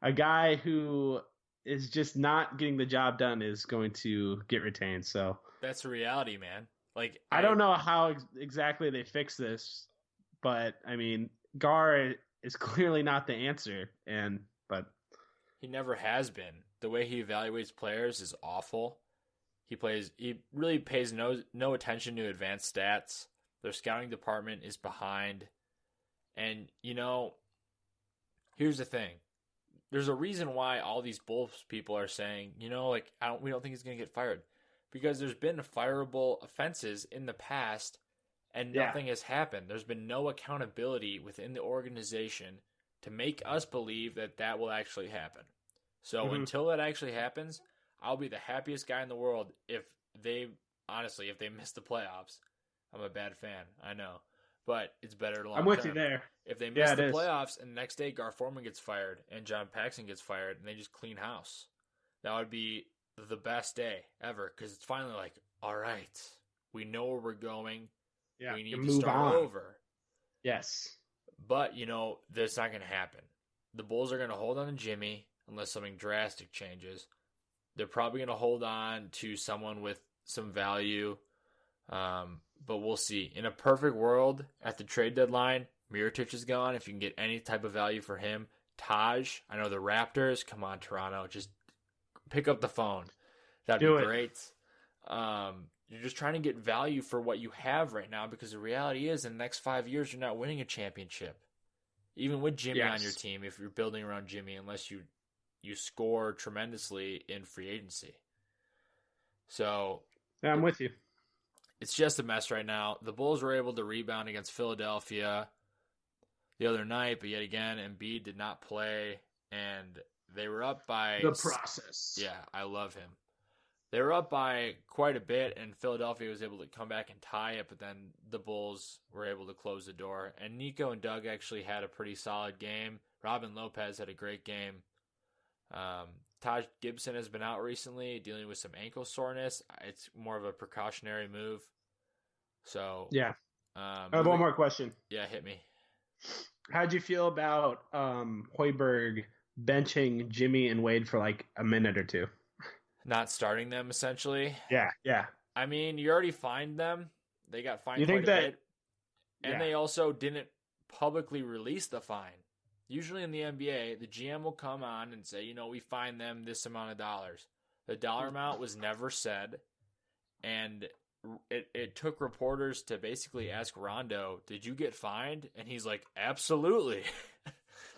a guy who is just not getting the job done is going to get retained. So that's the reality, man. Like, I don't know how exactly they fix this, but Gar is clearly not the answer, but he never has been. The way he evaluates players is awful. He really pays no attention to advanced stats. Their scouting department is behind. And, here's the thing. There's a reason why all these Bulls people are saying, we don't think he's going to get fired. Because there's been fireable offenses in the past and nothing has happened. There's been no accountability within the organization to make us believe that will actually happen. So until that actually happens, I'll be the happiest guy in the world if they miss the playoffs. I'm a bad fan, I know. But it's better long term. I'm with you there. If they miss the playoffs and the next day Gar Forman gets fired and John Paxson gets fired and they just clean house, that would be the best day ever, because it's finally like, all right, we know where we're going. Yeah, we need to start over. Yes. But, that's not going to happen. The Bulls are going to hold on to Jimmy unless something drastic changes. They're probably going to hold on to someone with some value, but we'll see. In a perfect world, at the trade deadline, Mirotic is gone. If you can get any type of value for him, Taj, I know the Raptors. Come on, Toronto, just pick up the phone. That'd be great. You're just trying to get value for what you have right now, because the reality is in the next 5 years, you're not winning a championship. Even with Jimmy on your team, if you're building around Jimmy, unless you score tremendously in free agency. So yeah, I'm with you. It's just a mess right now. The Bulls were able to rebound against Philadelphia the other night, but yet again, Embiid did not play, and they were up by the process. Yeah, I love him. They were up by quite a bit, and Philadelphia was able to come back and tie it, but then the Bulls were able to close the door. And Nico and Doug actually had a pretty solid game. Robin Lopez had a great game. Taj Gibson has been out recently, dealing with some ankle soreness. It's more of a precautionary move. So yeah. I have one more question. Yeah, hit me. How'd you feel about Hoiberg benching Jimmy and Wade for like a minute or two? Not starting them, essentially. Yeah. You already fined them. They got fined quite a bit. And they also didn't publicly release the fine. Usually in the NBA, the GM will come on and say, we fined them this amount of dollars. The dollar amount was never said. And it took reporters to basically ask Rondo, did you get fined? And he's like, absolutely.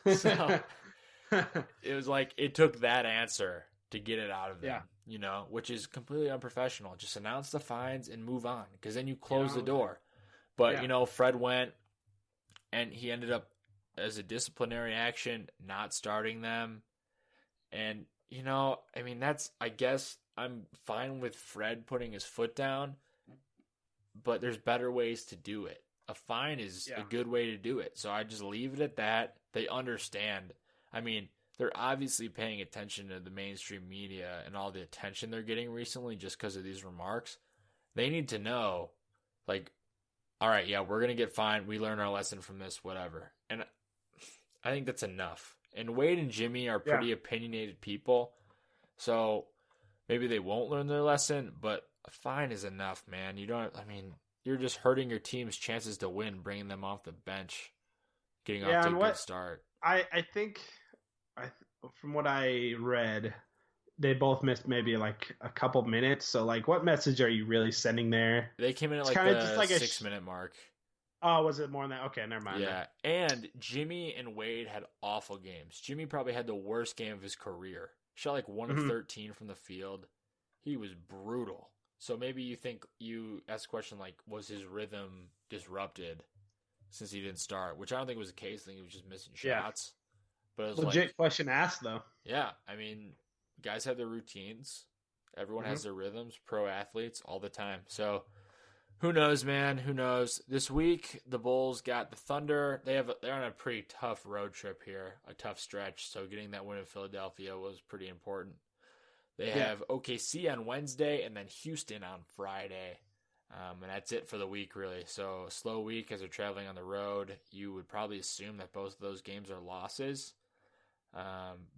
So it was like, it took that answer to get it out of them, which is completely unprofessional. Just announce the fines and move on, because then you close the door. But, Fred went, and he ended up, as a disciplinary action, not starting them. And, I guess I'm fine with Fred putting his foot down, but there's better ways to do it. A fine is a good way to do it. So I just leave it at that. They understand. They're obviously paying attention to the mainstream media and all the attention they're getting recently just because of these remarks. They need to know, all right, we're going to get fined. We learned our lesson from this, whatever. And I think that's enough. And Wade and Jimmy are pretty opinionated people, so maybe they won't learn their lesson, but a fine is enough, man. You're just hurting your team's chances to win, bringing them off the bench, getting off to a good start. I think, from what I read, they both missed maybe like a couple minutes. So, like, what message are you really sending there? They came in at the 6-minute mark. Oh, was it more than that? Okay, never mind. Yeah, and Jimmy and Wade had awful games. Jimmy probably had the worst game of his career. Shot like 1 of 13 from the field. He was brutal. So maybe you ask the question, like, was his rhythm disrupted since he didn't start? Which I don't think was the case. I think he was just missing shots. But it was legit question asked, though. Yeah, I mean, guys have their routines. Everyone has their rhythms. Pro athletes all the time. So who knows, man? Who knows? This week, the Bulls got the Thunder. They're on a pretty tough road trip here, a tough stretch. So getting that win in Philadelphia was pretty important. They have OKC on Wednesday and then Houston on Friday. And that's it for the week, really. So a slow week as they're traveling on the road. You would probably assume that both of those games are losses.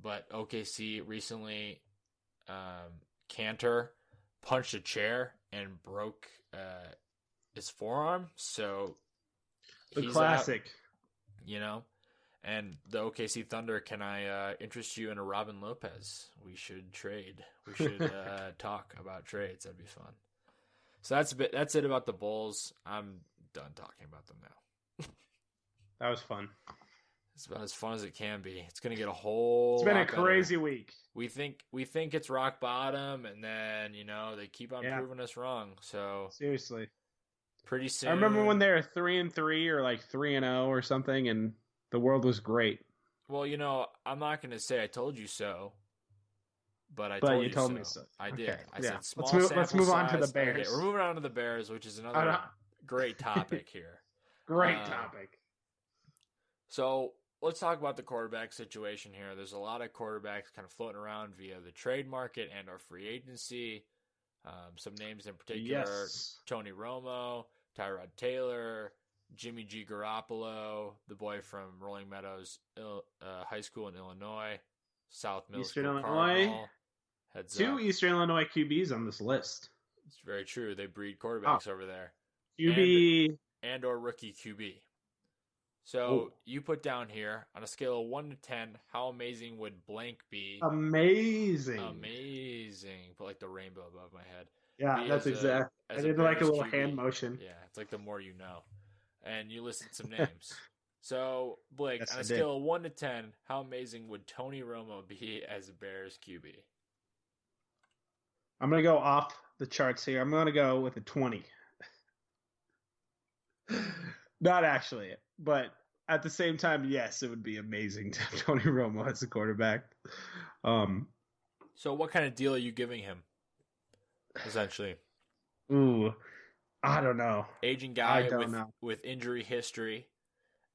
But OKC recently, Cantor punched a chair and broke his forearm, so the classic, out, And the OKC Thunder, can I interest you in a Robin Lopez? We should trade. We should talk about trades. That'd be fun. So that's it about the Bulls. I'm done talking about them now. That was fun. It's about as fun as it can be. It's gonna get a whole. It's been a crazy week. We think it's rock bottom, and then they keep on proving us wrong. So seriously, pretty soon. I remember when they were 3-3 or like 3-0 or something, and the world was great. Well, I'm not gonna say I told you so, but I told me so. I did. Okay. I said small. Let's move on to the Bears. Okay, we're moving on to the Bears, which is another great topic here. Great topic. So let's talk about the quarterback situation here. There's a lot of quarterbacks kind of floating around via the trade market and our free agency. Some names in particular: Tony Romo, Tyrod Taylor, Jimmy G. Garoppolo, the boy from Rolling Meadows High School in Illinois, South Middle Eastern School Illinois. Cardinal. Two Eastern Illinois QBs on this list. It's very true. They breed quarterbacks over there. QB and or rookie QB. So you put down here on a scale of 1 to 10, how amazing would blank be? Amazing. Put like the rainbow above my head. Yeah, that's exact. I did like a little hand motion. Yeah, it's like the more you know. And you listed some names. So, Blake, on a scale of 1 to 10, how amazing would Tony Romo be as a Bears QB? I'm going to go off the charts here. I'm going to go with a 20. Not actually, but at the same time, yes, it would be amazing to have Tony Romo as a quarterback. So what kind of deal are you giving him, essentially? Ooh, I don't know. Aging guy with injury history.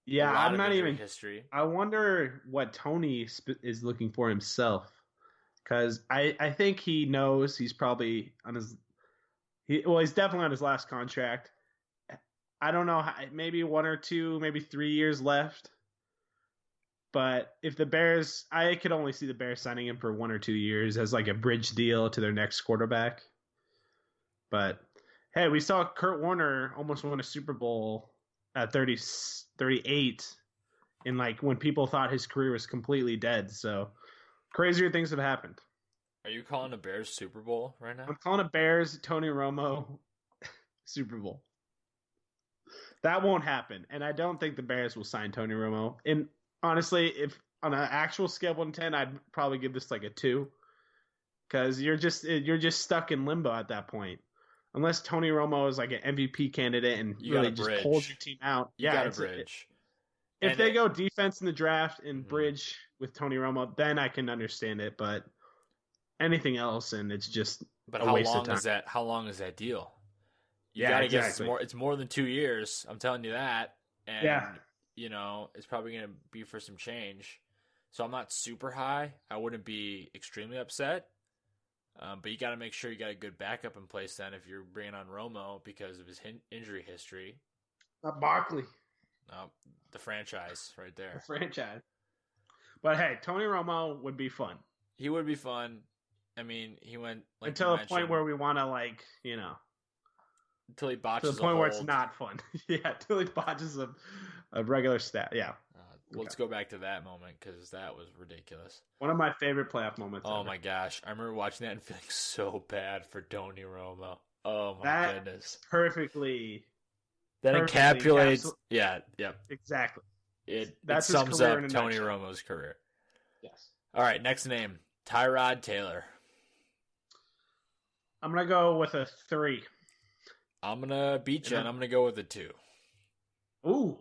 Yeah, I'm not even history. I wonder what Tony is looking for himself, because I think he knows he's probably on he's definitely on his last contract. I don't know, maybe 1 or 2, maybe 3 years left. But if the Bears, I could only see the Bears signing him for 1 or 2 years as like a bridge deal to their next quarterback. But hey, we saw Kurt Warner almost win a Super Bowl at 38 in like when people thought his career was completely dead. So crazier things have happened. Are you calling a Bears Super Bowl right now? I'm calling a Bears Tony Romo Super Bowl. That won't happen, and I don't think the Bears will sign Tony Romo. And honestly, if on an actual scale of 1 to 10, I'd probably give this like a 2, because you're just stuck in limbo at that point. Unless Tony Romo is like an MVP candidate and really just pulls your team out. You got a bridge. If they go defense in the draft and bridge with Tony Romo, then I can understand it. But anything else, and it's just a waste of time. How long is that deal? You gotta guess it's more than 2 years. I'm telling you that. And it's probably gonna be for some change. So I'm not super high. I wouldn't be extremely upset. But you got to make sure you got a good backup in place then if you're bringing on Romo because of his injury history. Not Barkley. No, the franchise right there. The franchise. But hey, Tony Romo would be fun. He would be fun. I mean, he went like until a point where we want to until he botches to the point where it's not fun. Yeah, until he botches a regular stat. Yeah. Let's go back to that moment because that was ridiculous. One of my favorite playoff moments. Oh my gosh, I remember watching that and feeling so bad for Tony Romo. Oh my goodness. That encapsulates. Yeah. Exactly. It sums up Tony Romo's career. Yes. All right, next name, Tyrod Taylor. I'm gonna go with a 3. I'm gonna beat you, and I'm gonna go with a 2. Ooh.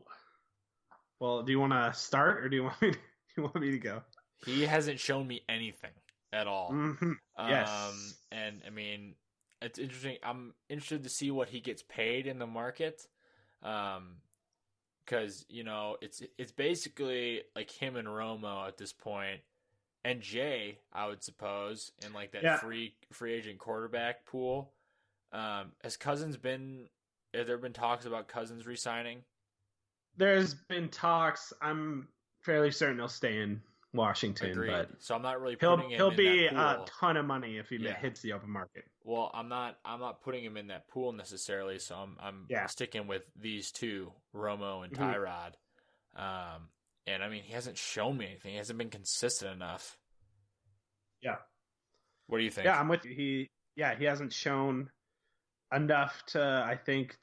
Well, do you want to start, or do you want me to go? He hasn't shown me anything at all. Mm-hmm. Yes. And I mean, it's interesting. I'm interested to see what he gets paid in the market. Because it's basically like him and Romo at this point, and Jay, I would suppose, in like that free agent quarterback pool. Has Cousins been? Have there been talks about Cousins re-signing? There's been talks. I'm fairly certain he'll stay in Washington. Agreed. But so I'm not really putting him. He'll be in that pool. a ton of money if he hits the open market. Well, I'm not putting him in that pool necessarily. So I'm sticking with these two, Romo and Tyrod. And I mean, he hasn't shown me anything. He hasn't been consistent enough. Yeah. What do you think? Yeah, I'm with you. He hasn't shown enough to, I think,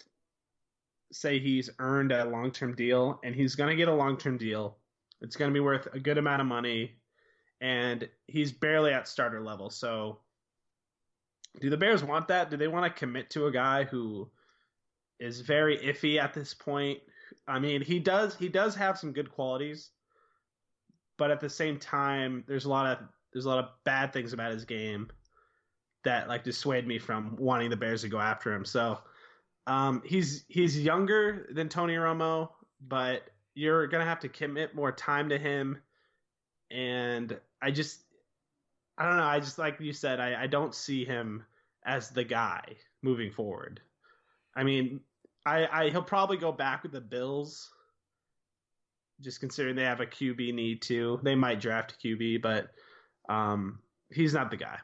say he's earned a long-term deal, and he's going to get a long-term deal. It's going to be worth a good amount of money, and he's barely at starter level. So do the Bears want that? Do they want to commit to a guy who is very iffy at this point? I mean, he does have some good qualities, but at the same time, there's a lot of bad things about his game that like dissuade me from wanting the Bears to go after him. So he's younger than Tony Romo, but you're gonna have to commit more time to him. And I don't know. I just, like you said, I don't see him as the guy moving forward. I mean, he'll probably go back with the Bills, just considering they have a QB need too. They might draft a QB, but he's not the guy.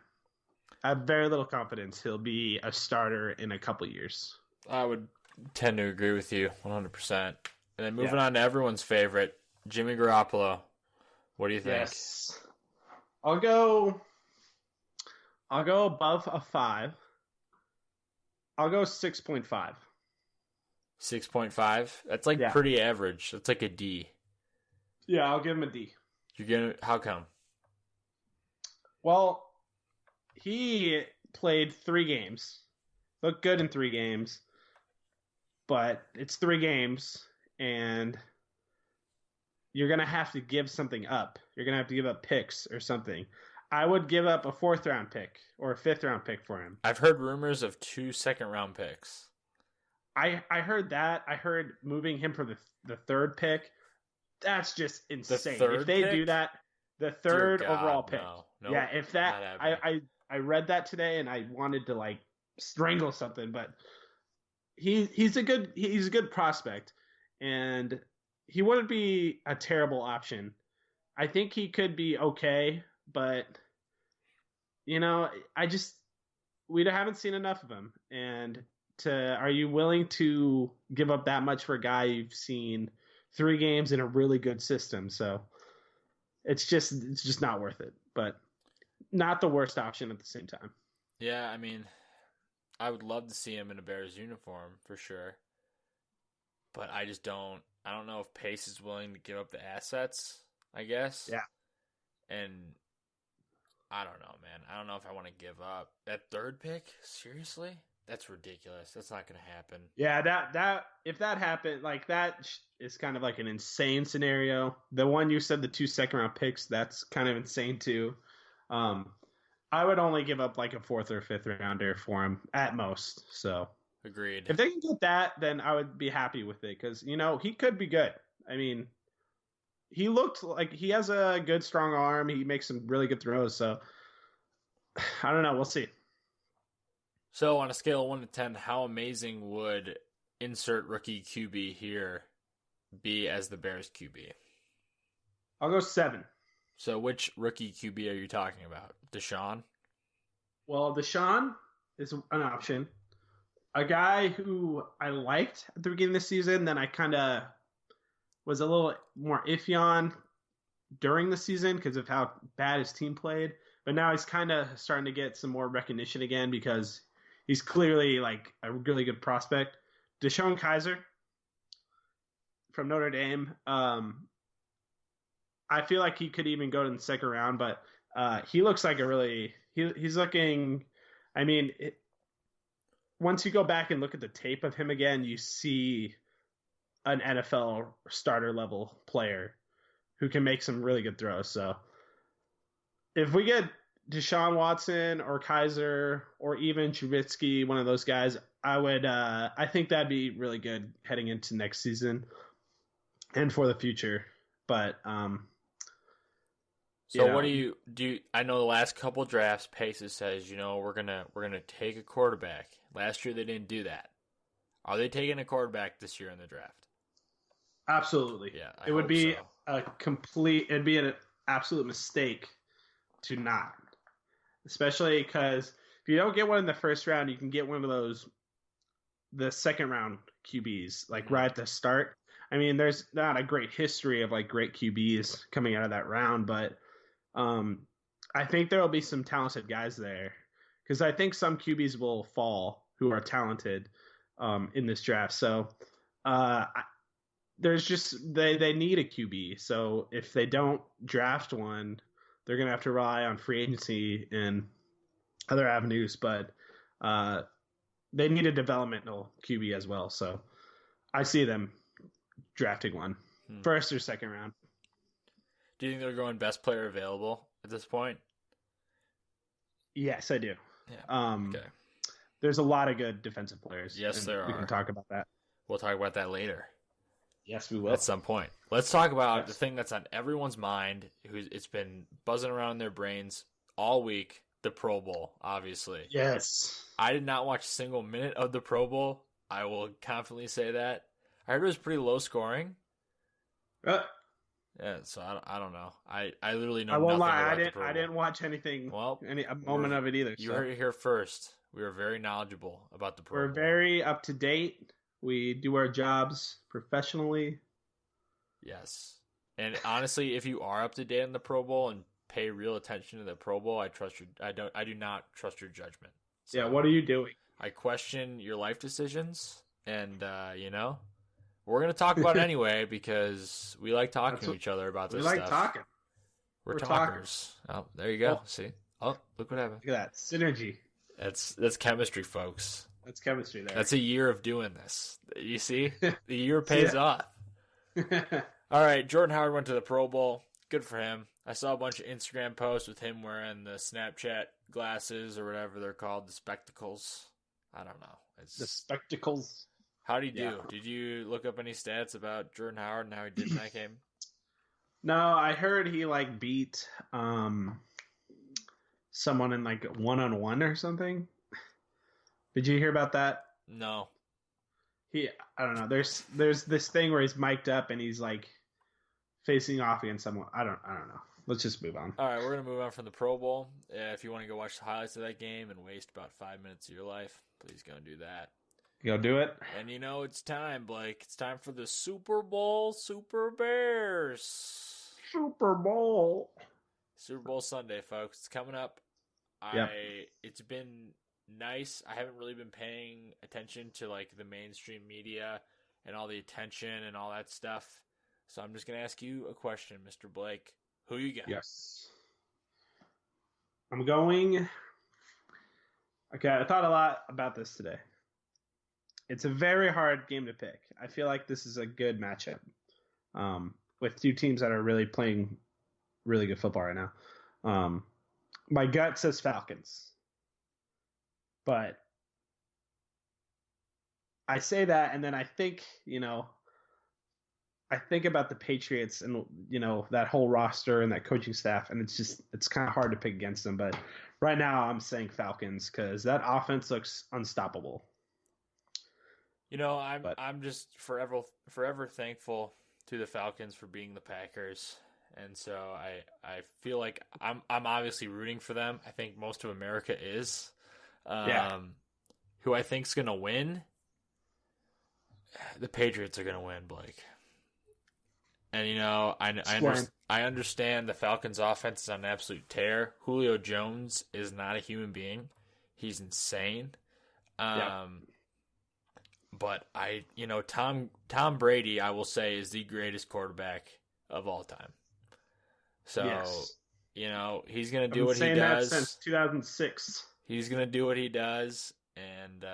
I have very little confidence he'll be a starter in a couple years. I would tend to agree with you 100%. And then moving on to everyone's favorite, Jimmy Garoppolo. What do you think? Yes. I'll go above a 5. I'll go 6.5. 6.5? That's like pretty average. That's like a D. Yeah, I'll give him a D. How come? Well, he played 3 games. Looked good in 3 games. But it's 3 games, and you're going to have to give something up. You're going to have to give up picks or something. I would give up a 4th-round pick or a 5th-round pick for him. I've heard rumors of 2 second-round picks. I heard that. I heard moving him for the 3rd pick. That's just insane. If they do that, the 3rd overall pick. No, yeah, if that I read that today and I wanted to like strangle something, but he's a good prospect, and he wouldn't be a terrible option. I think he could be okay, but we haven't seen enough of him. And are you willing to give up that much for a guy you've seen 3 games in a really good system? So it's just not worth it, but not the worst option at the same time. Yeah, I mean, I would love to see him in a Bears uniform for sure, but I don't know if Pace is willing to give up the assets, I guess. Yeah. And I don't know, man. I don't know if I want to give up that 3rd pick. Seriously? That's ridiculous. That's not going to happen. Yeah, that if that happened, like that is kind of like an insane scenario. The one you said, the 2 second-round picks, that's kind of insane too. I would only give up like a 4th or 5th rounder for him at most. So agreed. If they can get that, then I would be happy with it because he could be good. I mean, he looked like he has a good strong arm. He makes some really good throws. So I don't know. We'll see. So on a scale of 1 to 10, how amazing would insert rookie QB here be as the Bears QB? I'll go 7. So which rookie QB are you talking about? Deshaun? Well, Deshaun is an option. A guy who I liked at the beginning of the season, then I kind of was a little more iffy on during the season because of how bad his team played. But now he's kind of starting to get some more recognition again because he's clearly like a really good prospect. Deshaun Kaiser from Notre Dame. I feel like he could even go to the second round, but he looks like he's looking. I mean, once you go back and look at the tape of him again, you see an NFL starter level player who can make some really good throws. So if we get Deshaun Watson or Kaiser or even Trubisky, one of those guys, I think that'd be really good heading into next season and for the future. But so what do you? I know the last couple drafts, Paces says, we're gonna take a quarterback. Last year they didn't do that. Are they taking a quarterback this year in the draft? Absolutely. Yeah, it would be it'd be an absolute mistake to not, especially because if you don't get one in the first round, you can get one of the second round QBs like right at the start. I mean, there's not a great history of like great QBs coming out of that round, but I think there will be some talented guys there because I think some QBs will fall who are talented in this draft. So there's just they need a QB. So if they don't draft one, they're gonna have to rely on free agency and other avenues. But they need a developmental QB as well. So I see them drafting one first or second round. Do you think they're going best player available at this point? Yes, I do. Yeah. Okay. There's a lot of good defensive players. Yes, there are. We can talk about that. We'll talk about that later. Yes, we will. At some point. Let's talk about the thing that's on everyone's mind. It's been buzzing around in their brains all week. The Pro Bowl, obviously. Yes. I did not watch a single minute of the Pro Bowl. I will confidently say that. I heard it was pretty low scoring. Yeah, so I don't know. I literally know nothing about the Pro Bowl. I didn't watch anything. Well, a moment of it either. You heard it here first. We are very knowledgeable about the Pro Bowl. We're very up to date. We do our jobs professionally. Yes, and honestly, if you are up to date on the Pro Bowl and pay real attention to the Pro Bowl, I do not trust your judgment. So yeah, what are you doing? I question your life decisions, and we're going to talk about it anyway because we like talking to each other about this stuff. We like talking. We're talkers. Oh, there you go. See? Oh, look what happened. Look at that. Synergy. That's chemistry, folks. That's chemistry there. That's a year of doing this. You see? The year pays off. All right, Jordan Howard went to the Pro Bowl. Good for him. I saw a bunch of Instagram posts with him wearing the Snapchat glasses or whatever they're called, the spectacles. I don't know. The spectacles. How'd he do? Yeah. Did you look up any stats about Jordan Howard and how he did in that game? No, I heard he beat someone in one-on-one or something. Did you hear about that? No. I don't know. There's this thing where he's mic'd up and he's facing off against someone. I don't know. Let's just move on. All right, we're gonna move on from the Pro Bowl. If you want to go watch the highlights of that game and waste about 5 minutes of your life, please go and do that. Go do it. And it's time, Blake. It's time for the Super Bowl Super Bears. Super Bowl Sunday, folks. It's coming up. It's been nice. I haven't really been paying attention to the mainstream media and all the attention and all that stuff. So I'm just going to ask you a question, Mr. Blake. Who you got? Yes. I'm going. Okay, I thought a lot about this today. It's a very hard game to pick. I feel like this is a good matchup with two teams that are really playing really good football right now. My gut says Falcons. But I say that, and then I think, I think about the Patriots and, that whole roster and that coaching staff, and it's kind of hard to pick against them. But right now I'm saying Falcons because that offense looks unstoppable. I'm just forever thankful to the Falcons for beating the Packers. and so I feel like I'm obviously rooting for them. I think most of America is. Who I think's gonna win? The Patriots are gonna win, Blake. And I understand the Falcons' offense is on an absolute tear. Julio Jones is not a human being; he's insane. But Tom Brady, I will say, is the greatest quarterback of all time. So, he's going to do what he does. Since 2006. He's going to do what he does and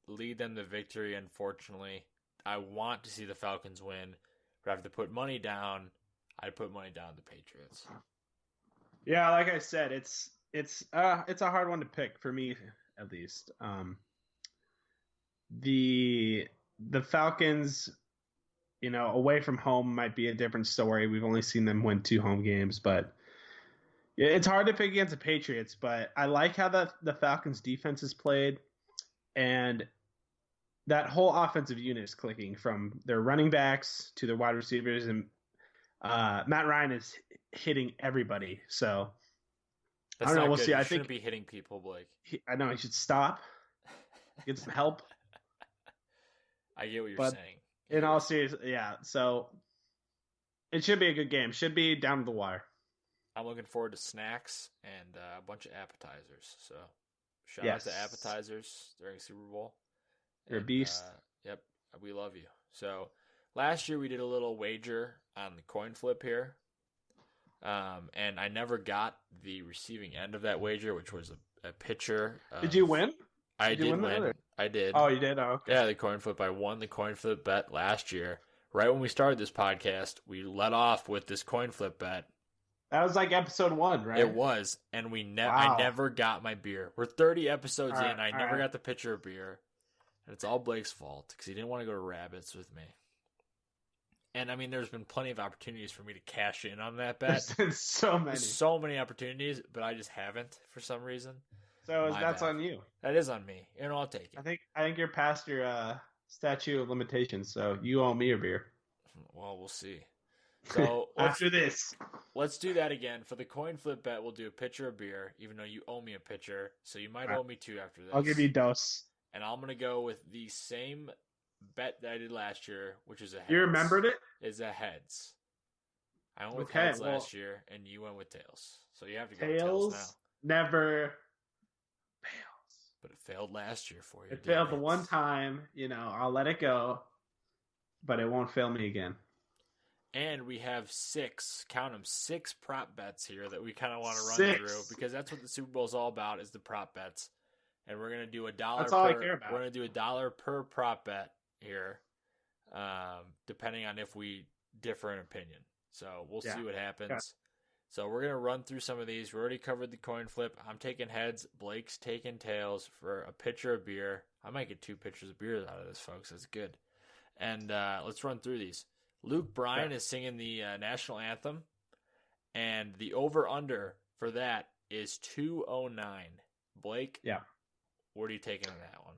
lead them to victory, unfortunately. I want to see the Falcons win, but I have to put money down. I'd put money down the Patriots. Yeah, like I said, it's a hard one to pick for me, at least. The Falcons, away from home might be a different story. We've only seen them win 2 home games, but it's hard to pick against the Patriots. But I like how the Falcons defense is played, and that whole offensive unit is clicking from their running backs to their wide receivers, and Matt Ryan is hitting everybody. So That's I don't know. not We'll good. see. You I shouldn't think be hitting people, Blake. I know he should stop, get some help. I get what you're saying. In all seriousness, yeah. So it should be a good game. Should be down to the wire. I'm looking forward to snacks and a bunch of appetizers. So shout out to appetizers during Super Bowl. You're a beast. Yep, we love you. So last year we did a little wager on the coin flip here. And I never got the receiving end of that wager, which was a pitcher. Did you win? I did win. I did. Oh, you did? Oh, okay. Yeah, the coin flip. I won the coin flip bet last year. Right when we started this podcast, we let off with this coin flip bet. That was like episode 1, right? It was, and I never got my beer. We're 30 episodes in. I never got the pitcher of beer, and it's all Blake's fault because he didn't want to go to Rabbits with me. And I mean, there's been plenty of opportunities for me to cash in on that bet. There's been so many. So many opportunities, but I just haven't for some reason. So that's on you. That is on me, and I'll take it. I think you're past your statute of limitations, so you owe me a beer. Well, we'll see. So after this, let's do that again. For the coin flip bet, we'll do a pitcher of beer, even though you owe me a pitcher, so you might owe me 2 after this. I'll give you a dose. And I'm going to go with the same bet that I did last year, which is a heads. You remembered it? Is a heads. I went with heads last year, and you went with tails. So you have to go with tails now. Never fails. But it failed last year for you. It failed the one time. I'll let it go, but it won't fail me again. And we have 6 prop bets here that we kind of want to run through because that's what the Super Bowl is all about, is the prop bets. And we're going to do $1 That's all I care about. We're going to do $1 per prop bet here, depending on if we differ in opinion. So we'll see what happens. Yeah. So we're going to run through some of these. We already covered the coin flip. I'm taking heads. Blake's taking tails for a pitcher of beer. I might get 2 pitchers of beer out of this, folks. That's good. And let's run through these. Luke Bryan is singing the national anthem, and the over-under for that is 209. Blake? Yeah. What are you taking on that one?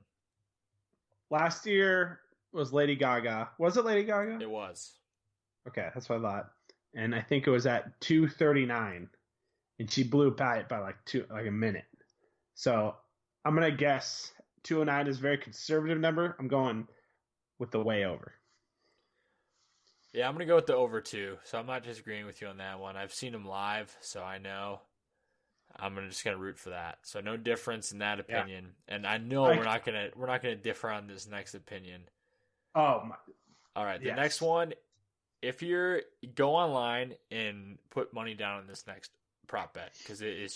Last year was Lady Gaga. Was it Lady Gaga? It was. Okay, that's what I thought. And I think it was at 239, and she blew by it by like a minute. So I'm gonna guess 209 is a very conservative number. I'm going with the way over. Yeah, I'm gonna go with the over 2. So I'm not disagreeing with you on that one. I've seen him live, so I know. I'm just gonna root for that. So no difference in that opinion, and I know we're not gonna differ on this next opinion. Oh my! All right, the next one. If you go online and put money down on this next prop bet, because it's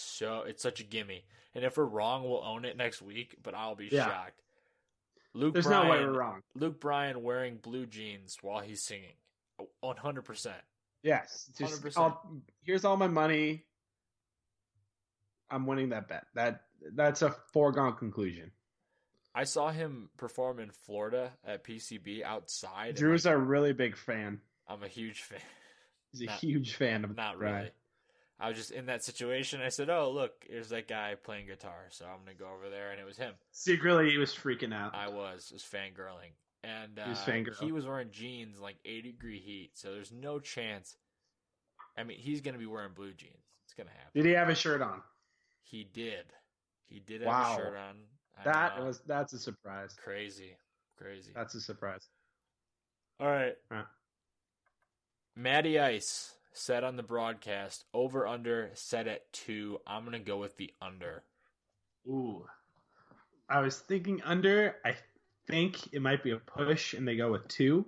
such a gimme, and if we're wrong, we'll own it next week. But I'll be shocked. There's no way we're wrong. Luke Bryan wearing blue jeans while he's singing, 100%. Yes, 100%. Here's all my money. I'm winning that bet. That's a foregone conclusion. I saw him perform in Florida at PCB outside. Drew's a really big fan. I'm a huge fan. He's a huge fan of Not really. I was just in that situation. I said, oh, look, there's that guy playing guitar. So I'm going to go over there, and it was him. Secretly, he was freaking out. I was fangirling. And he was he was wearing jeans, like 80-degree heat. So there's no chance I mean, he's going to be wearing blue jeans. It's going to happen. Did he have a shirt on? He did. He did have Wow. a shirt on. That's a surprise. Crazy. That's a surprise. All right. Matty Ice said on the broadcast, over under set at 2. I'm going to go with the under. Ooh. I was thinking under. I think it might be a push and they go with 2.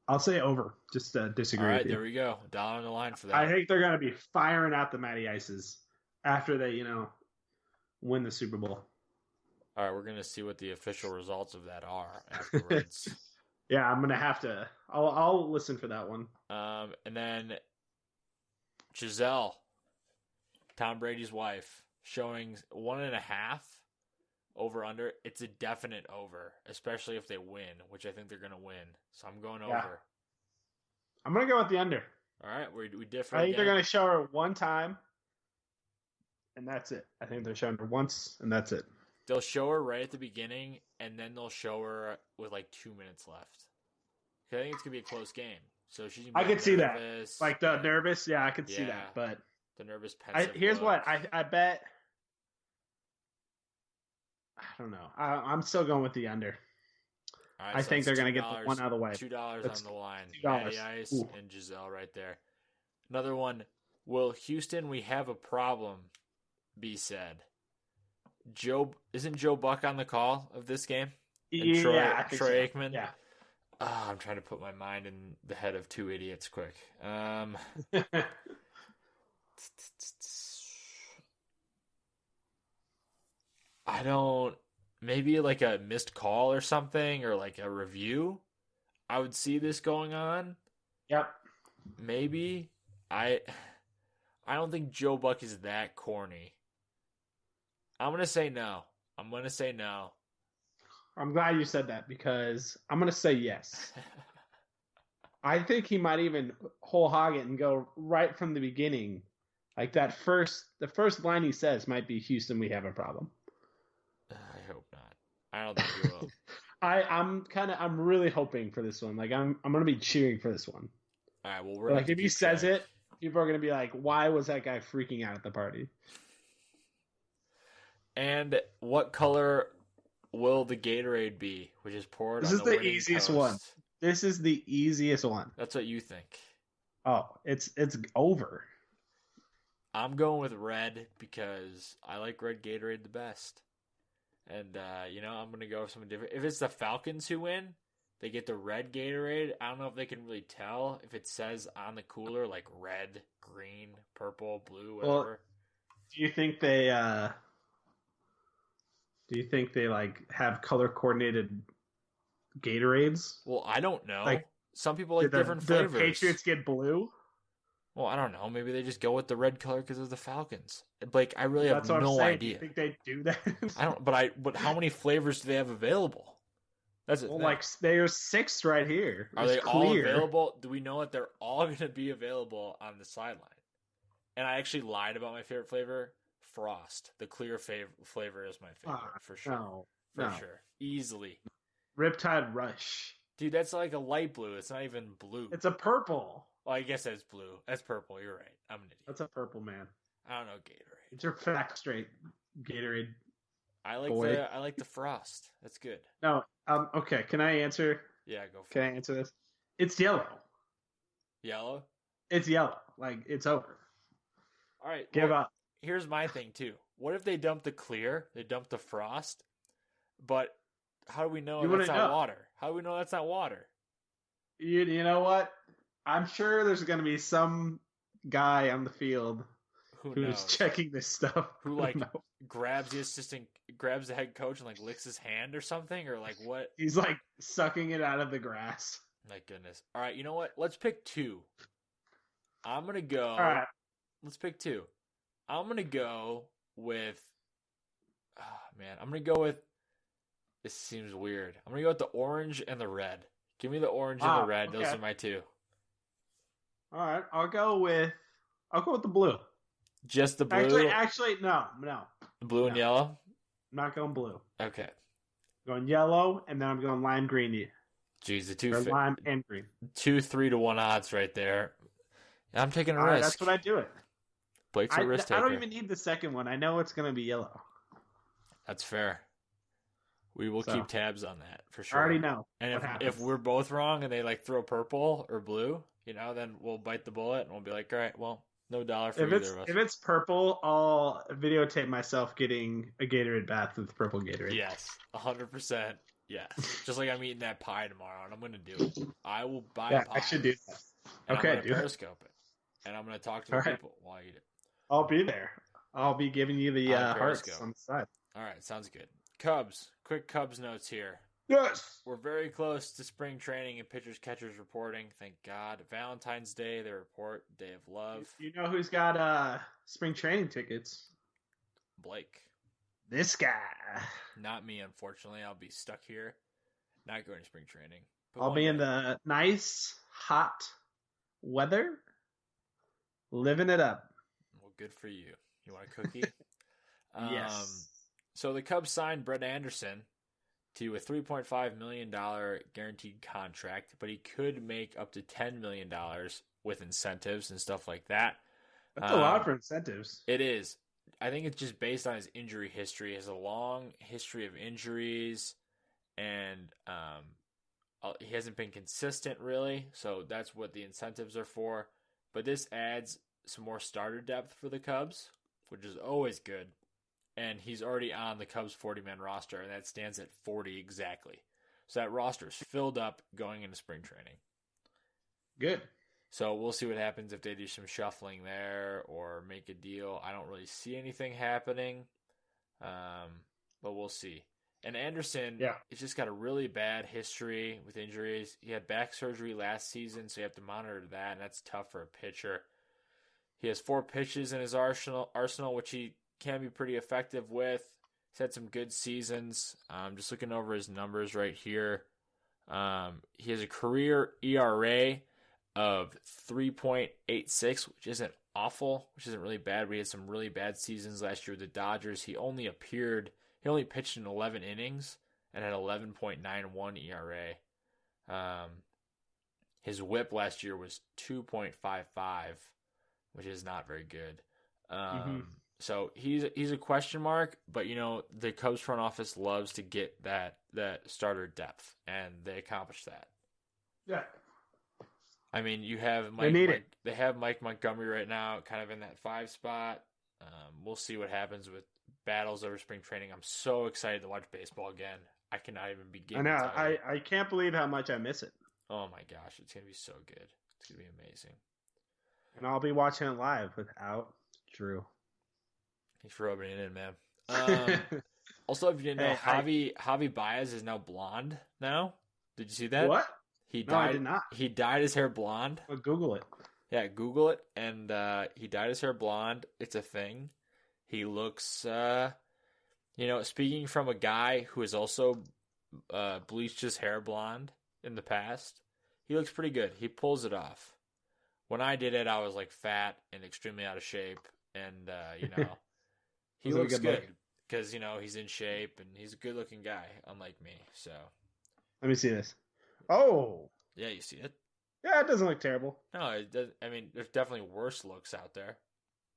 I'll say over. Just to disagree. All right, with you. there we go. $1 on the line for that. I think they're going to be firing out the Matty Ices after they, win the Super Bowl. All right, we're going to see what the official results of that are afterwards. Yeah, I'm going to have to. I'll listen for that one. And then Giselle, Tom Brady's wife, showing 1.5 over under. It's a definite over, especially if they win, which I think they're going to win. So I'm going over. I'm going to go with the under. All right, we differ. I think they're going to show her one time, and that's it. I think they're showing her once, and that's it. They'll show her right at the beginning, and then they'll show her with like 2 minutes left. I think it's going to be a close game. So she's I could see that. Like the nervous, I could see that. But the nervous, pensive here's look. what I bet. I don't know. I'm still going with the under. All right, I so think they're going to get $2 the one out of the way. $2 on the line. $2. Matty Ice and Giselle right there. Another one. Will Houston, we have a problem, be said. Isn't Joe Buck on the call of this game? And Troy Aikman? Yeah. I'm trying to put my mind in the head of two idiots quick. Maybe like a missed call or something, or like a review. I would see this going on. Yep. Maybe. I don't think Joe Buck is that corny. I'm going to say no. I'm glad you said that because I'm going to say yes. I think he might even whole hog it and go right from the beginning. Like the first line he says might be Houston, we have a problem. I hope not. I don't think he will. I'm really hoping for this one. Like I'm going to be cheering for this one. All right, well, we're if he says it, people are going to be like, why was that guy freaking out at the party? And what color will the Gatorade be, which is poured on the winning toast? This is the easiest one. This is the easiest one. That's what you think. Oh, it's over. I'm going with red because I like red Gatorade the best. And, I'm going to go with something different. If it's the Falcons who win, they get the red Gatorade. I don't know if they can really tell if it says on the cooler, like red, green, purple, blue, whatever. Well, do you think they like have color coordinated Gatorades? Well, I don't know. Like, some people like different flavors. Do the Patriots get blue? Well, I don't know. Maybe they just go with the red color because of the Falcons. Blake, I really have no idea. Do you think they do that? I don't. But how many flavors do they have available? That's it. Well, like there's 6 right here. Are they all available? Do we know that they're all going to be available on the sideline? And I actually lied about my favorite flavor. Frost, the clear flavor is my favorite for sure. For sure, easily. Riptide Rush, dude. That's like a light blue. It's not even blue. It's a purple. Well, I guess that's blue. That's purple. You're right. I'm an idiot. That's a purple, man. I don't know Gatorade. It's your fact straight, Gatorade. I like the Frost. That's good. No, okay. Can I answer? Yeah, go for it. Can I answer this? It's yellow. Yellow. It's yellow. Like it's over. All right. Give up. Here's my thing too. What if they dump the clear? They dump the Frost, but how do we know that's not water? How do we know that's not water? You know what? I'm sure there's going to be some guy on the field who's checking this stuff. Who like grabs the head coach and like licks his hand or something, or like what? He's like sucking it out of the grass. My goodness. All right, you know what? Let's pick 2. I'm gonna go. All right. Let's pick 2. I'm gonna go with. I'm gonna go with. This seems weird. I'm gonna go with the orange and the red. Give me the orange and the red. Okay. Those are my 2. All right, I'll go with the blue. Just the blue? Actually, no. Blue and yellow? I'm not going blue. Okay. I'm going yellow, and then I'm going lime green. Jeez, the lime and green. 2 3-1 odds right there. I'm taking a All right, risk. that's what I do it. Blake's a risk taker. I don't even need the second one. I know it's going to be yellow. That's fair. We will keep tabs on that for sure. I already know. And if we're both wrong and they like throw purple or blue, then we'll bite the bullet and we'll be like, all right, well, no dollar for either of us. If it's purple, I'll videotape myself getting a Gatorade bath with purple Gatorade. Yes, 100%. Yes. Just like I'm eating that pie tomorrow, and I'm going to do it. I will buy a pie. I should do that. And Okay, I'm going to Periscope it. And I'm going to talk to the people while I eat it. I'll be there. I'll be giving you the hearts on the side. All right, sounds good. Cubs. Quick Cubs notes here. Yes. We're very close to spring training and pitchers catchers reporting. Thank God. Valentine's Day, they report. Day of love. You know who's got spring training tickets? Blake. This guy. Not me, unfortunately. I'll be stuck here, not going to spring training. I'll be in the nice, hot weather, living it up. Well, good for you. You want a cookie? Yes. So the Cubs signed Brett Anderson to a $3.5 million guaranteed contract, but he could make up to $10 million with incentives and stuff like that. That's a lot for incentives. It is. I think it's just based on his injury history. He has a long history of injuries, and he hasn't been consistent, really, so that's what the incentives are for. But this adds some more starter depth for the Cubs, which is always good. And he's already on the Cubs 40-man roster, and that stands at 40 exactly. So that roster is filled up going into spring training. Good. So we'll see what happens if they do some shuffling there or make a deal. I don't really see anything happening, but we'll see. And Anderson, he's just got a really bad history with injuries. He had back surgery last season, so you have to monitor that, and that's tough for a pitcher. He has 4 pitches in his arsenal, which he can be pretty effective with. He's had some good seasons. Just looking over his numbers right here. He has a career ERA of 3.86, which isn't awful, which isn't really bad. We had some really bad seasons last year with the Dodgers. He only pitched in 11 innings and had 11.91 ERA. His whip last year was 2.55, which is not very good. So he's a question mark, but the Cubs front office loves to get that starter depth, and they accomplished that. Yeah. I mean, you have they have Mike Montgomery right now, kind of in that 5 spot. We'll see what happens with battles over spring training. I'm so excited to watch baseball again. I cannot even begin. I know. I can't believe how much I miss it. Oh my gosh, it's gonna be so good. It's gonna be amazing. And I'll be watching it live without Drew. Thanks for rubbing it in, man. Also, if you didn't know, Javi Baez is now blonde now. Did you see that? What? I did not. He dyed his hair blonde. I'll Google it. Yeah, Google it. And he dyed his hair blonde. It's a thing. He looks, speaking from a guy who has also bleached his hair blonde in the past, he looks pretty good. He pulls it off. When I did it, I was like fat and extremely out of shape. And, he looks good because, he's in shape and he's a good looking guy, unlike me. So let me see this. Oh. Yeah, you see it? Yeah, it doesn't look terrible. No, it does. I mean, there's definitely worse looks out there.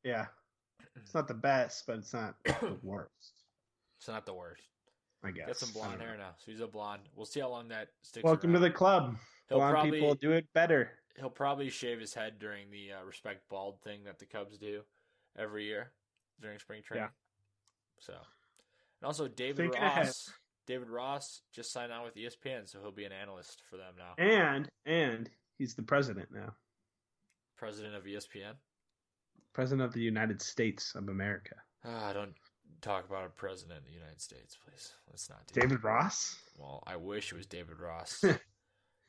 Yeah. It's not the best, but it's not the worst. It's not the worst. I guess. Got some blonde hair now, so he's a blonde. We'll see how long that sticks Welcome around. to the club. Blonde people do it better. He'll probably shave his head during the Respect Bald thing that the Cubs do every year during spring training. Yeah. So, and also David Ross. David Ross just signed on with ESPN, so he'll be an analyst for them now. And he's the president now. President of ESPN? President of the United States of America. Don't talk about a president of the United States, please. Let's not do David Ross? Well, I wish it was David Ross. Do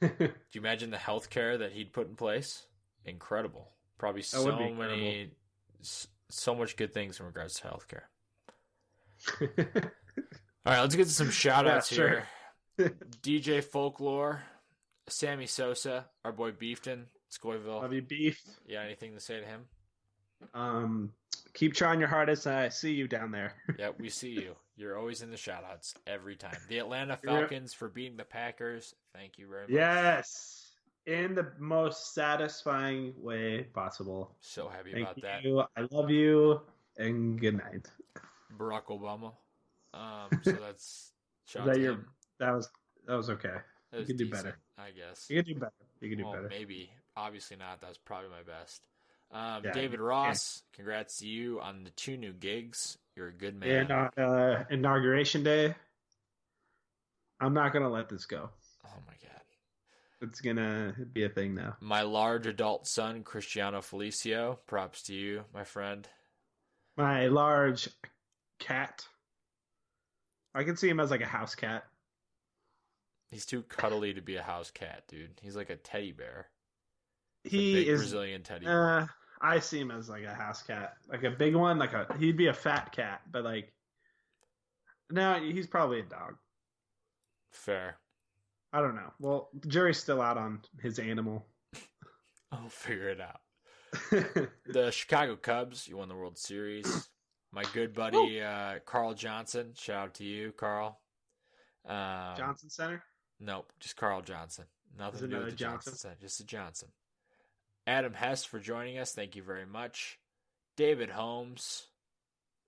you imagine the health care that he'd put in place? Incredible. Probably so much good things in regards to health care. All right, let's get to some shout-outs here. DJ Folklore, Sammy Sosa, our boy Beefton, Scoyville. Love you, Beef. Yeah, anything to say to him? Keep trying your hardest. I see you down there. Yeah, we see you. You're always in the shout-outs every time. The Atlanta Falcons for beating the Packers. Thank you very much. Yes. in the most satisfying way possible. So happy Thank about that. you. I love you, and good night. Barack Obama. So that's shout That to your him. that was okay. That You was could do decent, better. I guess. You could do better. You could do Well, better. maybe. Obviously not. That's probably my best. Yeah, David Ross, congrats to you on the 2 new gigs. You're a good man. And inauguration day, I'm not gonna let this go. Oh my god. It's gonna be a thing now. My large adult son, Cristiano Felicio. Props to you, my friend. My large cat. I can see him as like a house cat. He's too cuddly to be a house cat, dude. He's like a teddy bear. He big is Brazilian teddy bear. I see him as like a house cat, like a big one. He'd be a fat cat, but like, no, he's probably a dog. Fair. I don't know. Well, the jury's still out on his animal. I'll figure it out. The Chicago Cubs, you won the World Series. My good buddy Carl Johnson. Shout out to you, Carl. Johnson Center? Nope, just Carl Johnson. Nothing to do with the Johnson Center, just a Johnson. Adam Hess for joining us. Thank you very much. David Holmes.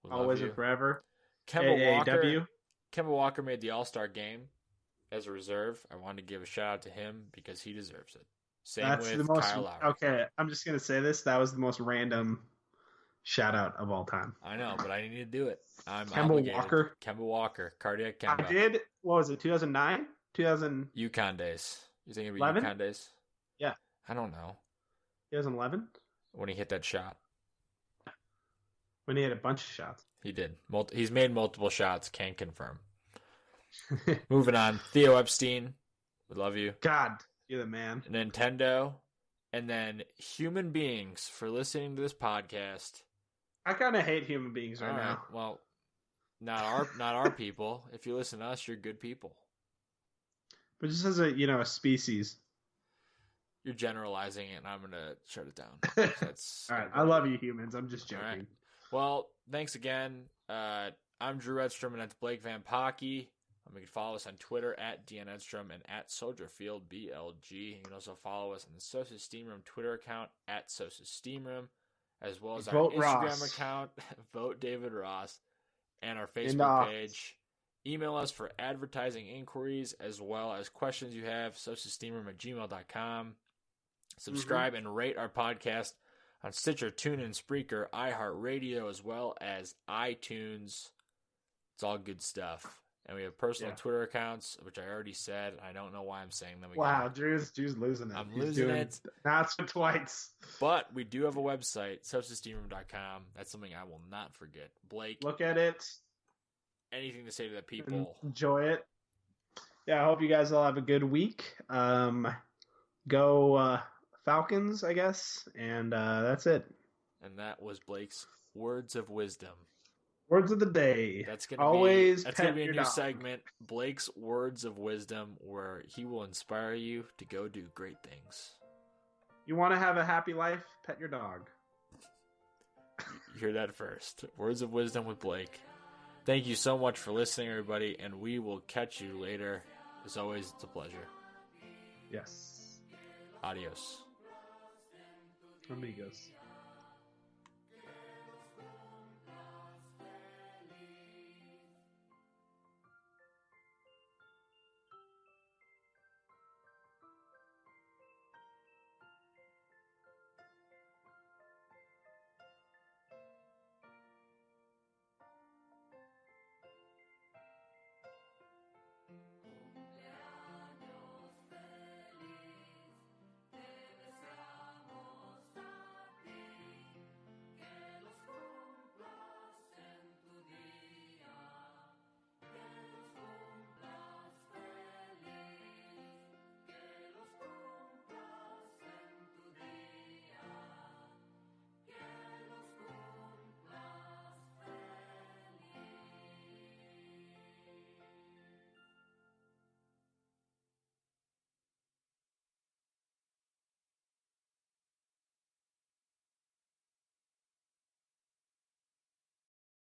Always and forever. Kemba Walker made the All-Star game as a reserve. I wanted to give a shout out to him because he deserves it. Same with Kyle Lowry. Okay, I'm just going to say this. That was the most random shout out of all time. I know, but I need to do it. I'm Kemba obligated. Walker. Kemba Walker. Cardiac Kemba. I did, what was it, 2009? 2000... UConn days. You think it'd be UConn days? Yeah. I don't know. 2011? When he hit that shot. When he had a bunch of shots. He did. He's made multiple shots. Can't confirm. Moving on. Theo Epstein. We love you. God, you're the man. Nintendo. And then human beings for listening to this podcast. I kind of hate human beings right now. Well, not our people. If you listen to us, you're good people. But just as a species. You're generalizing it, and I'm going to shut it down. That's all right. I love you, humans. I'm just joking. Right. Well, thanks again. I'm Drew Edstrom, and that's Blake Van Pocky. You can follow us on Twitter at DN Edstrom and at SoldierField BLG. You can also follow us on the Sosa Steam Room Twitter account at Sosa Steam Room, as well as our Instagram account, Vote David Ross, and our Facebook page. Email us for advertising inquiries as well as questions you have, sosasteamroom@gmail.com. Subscribe and rate our podcast on Stitcher, TuneIn, Spreaker, iHeartRadio, as well as iTunes. It's all good stuff. And we have personal Twitter accounts, which I already said. I don't know why I'm saying them again. Wow, Drew's losing it. I'm losing it. Not twice. But we do have a website, sosasteamroom.com. That's something I will not forget. Blake. Look at it. Anything to say to the people? Enjoy it. Yeah, I hope you guys all have a good week. Go Falcons, I guess. And that's it. And that was Blake's Words of Wisdom. Words of the day. That's gonna be a new segment, Blake's Words of Wisdom, where he will inspire you to go do great things. You want to have a happy life? Pet your dog. You hear that first. Words of Wisdom with Blake. Thank you so much for listening, everybody, and we will catch you later. As always, it's a pleasure. Yes. Adios. Amigos.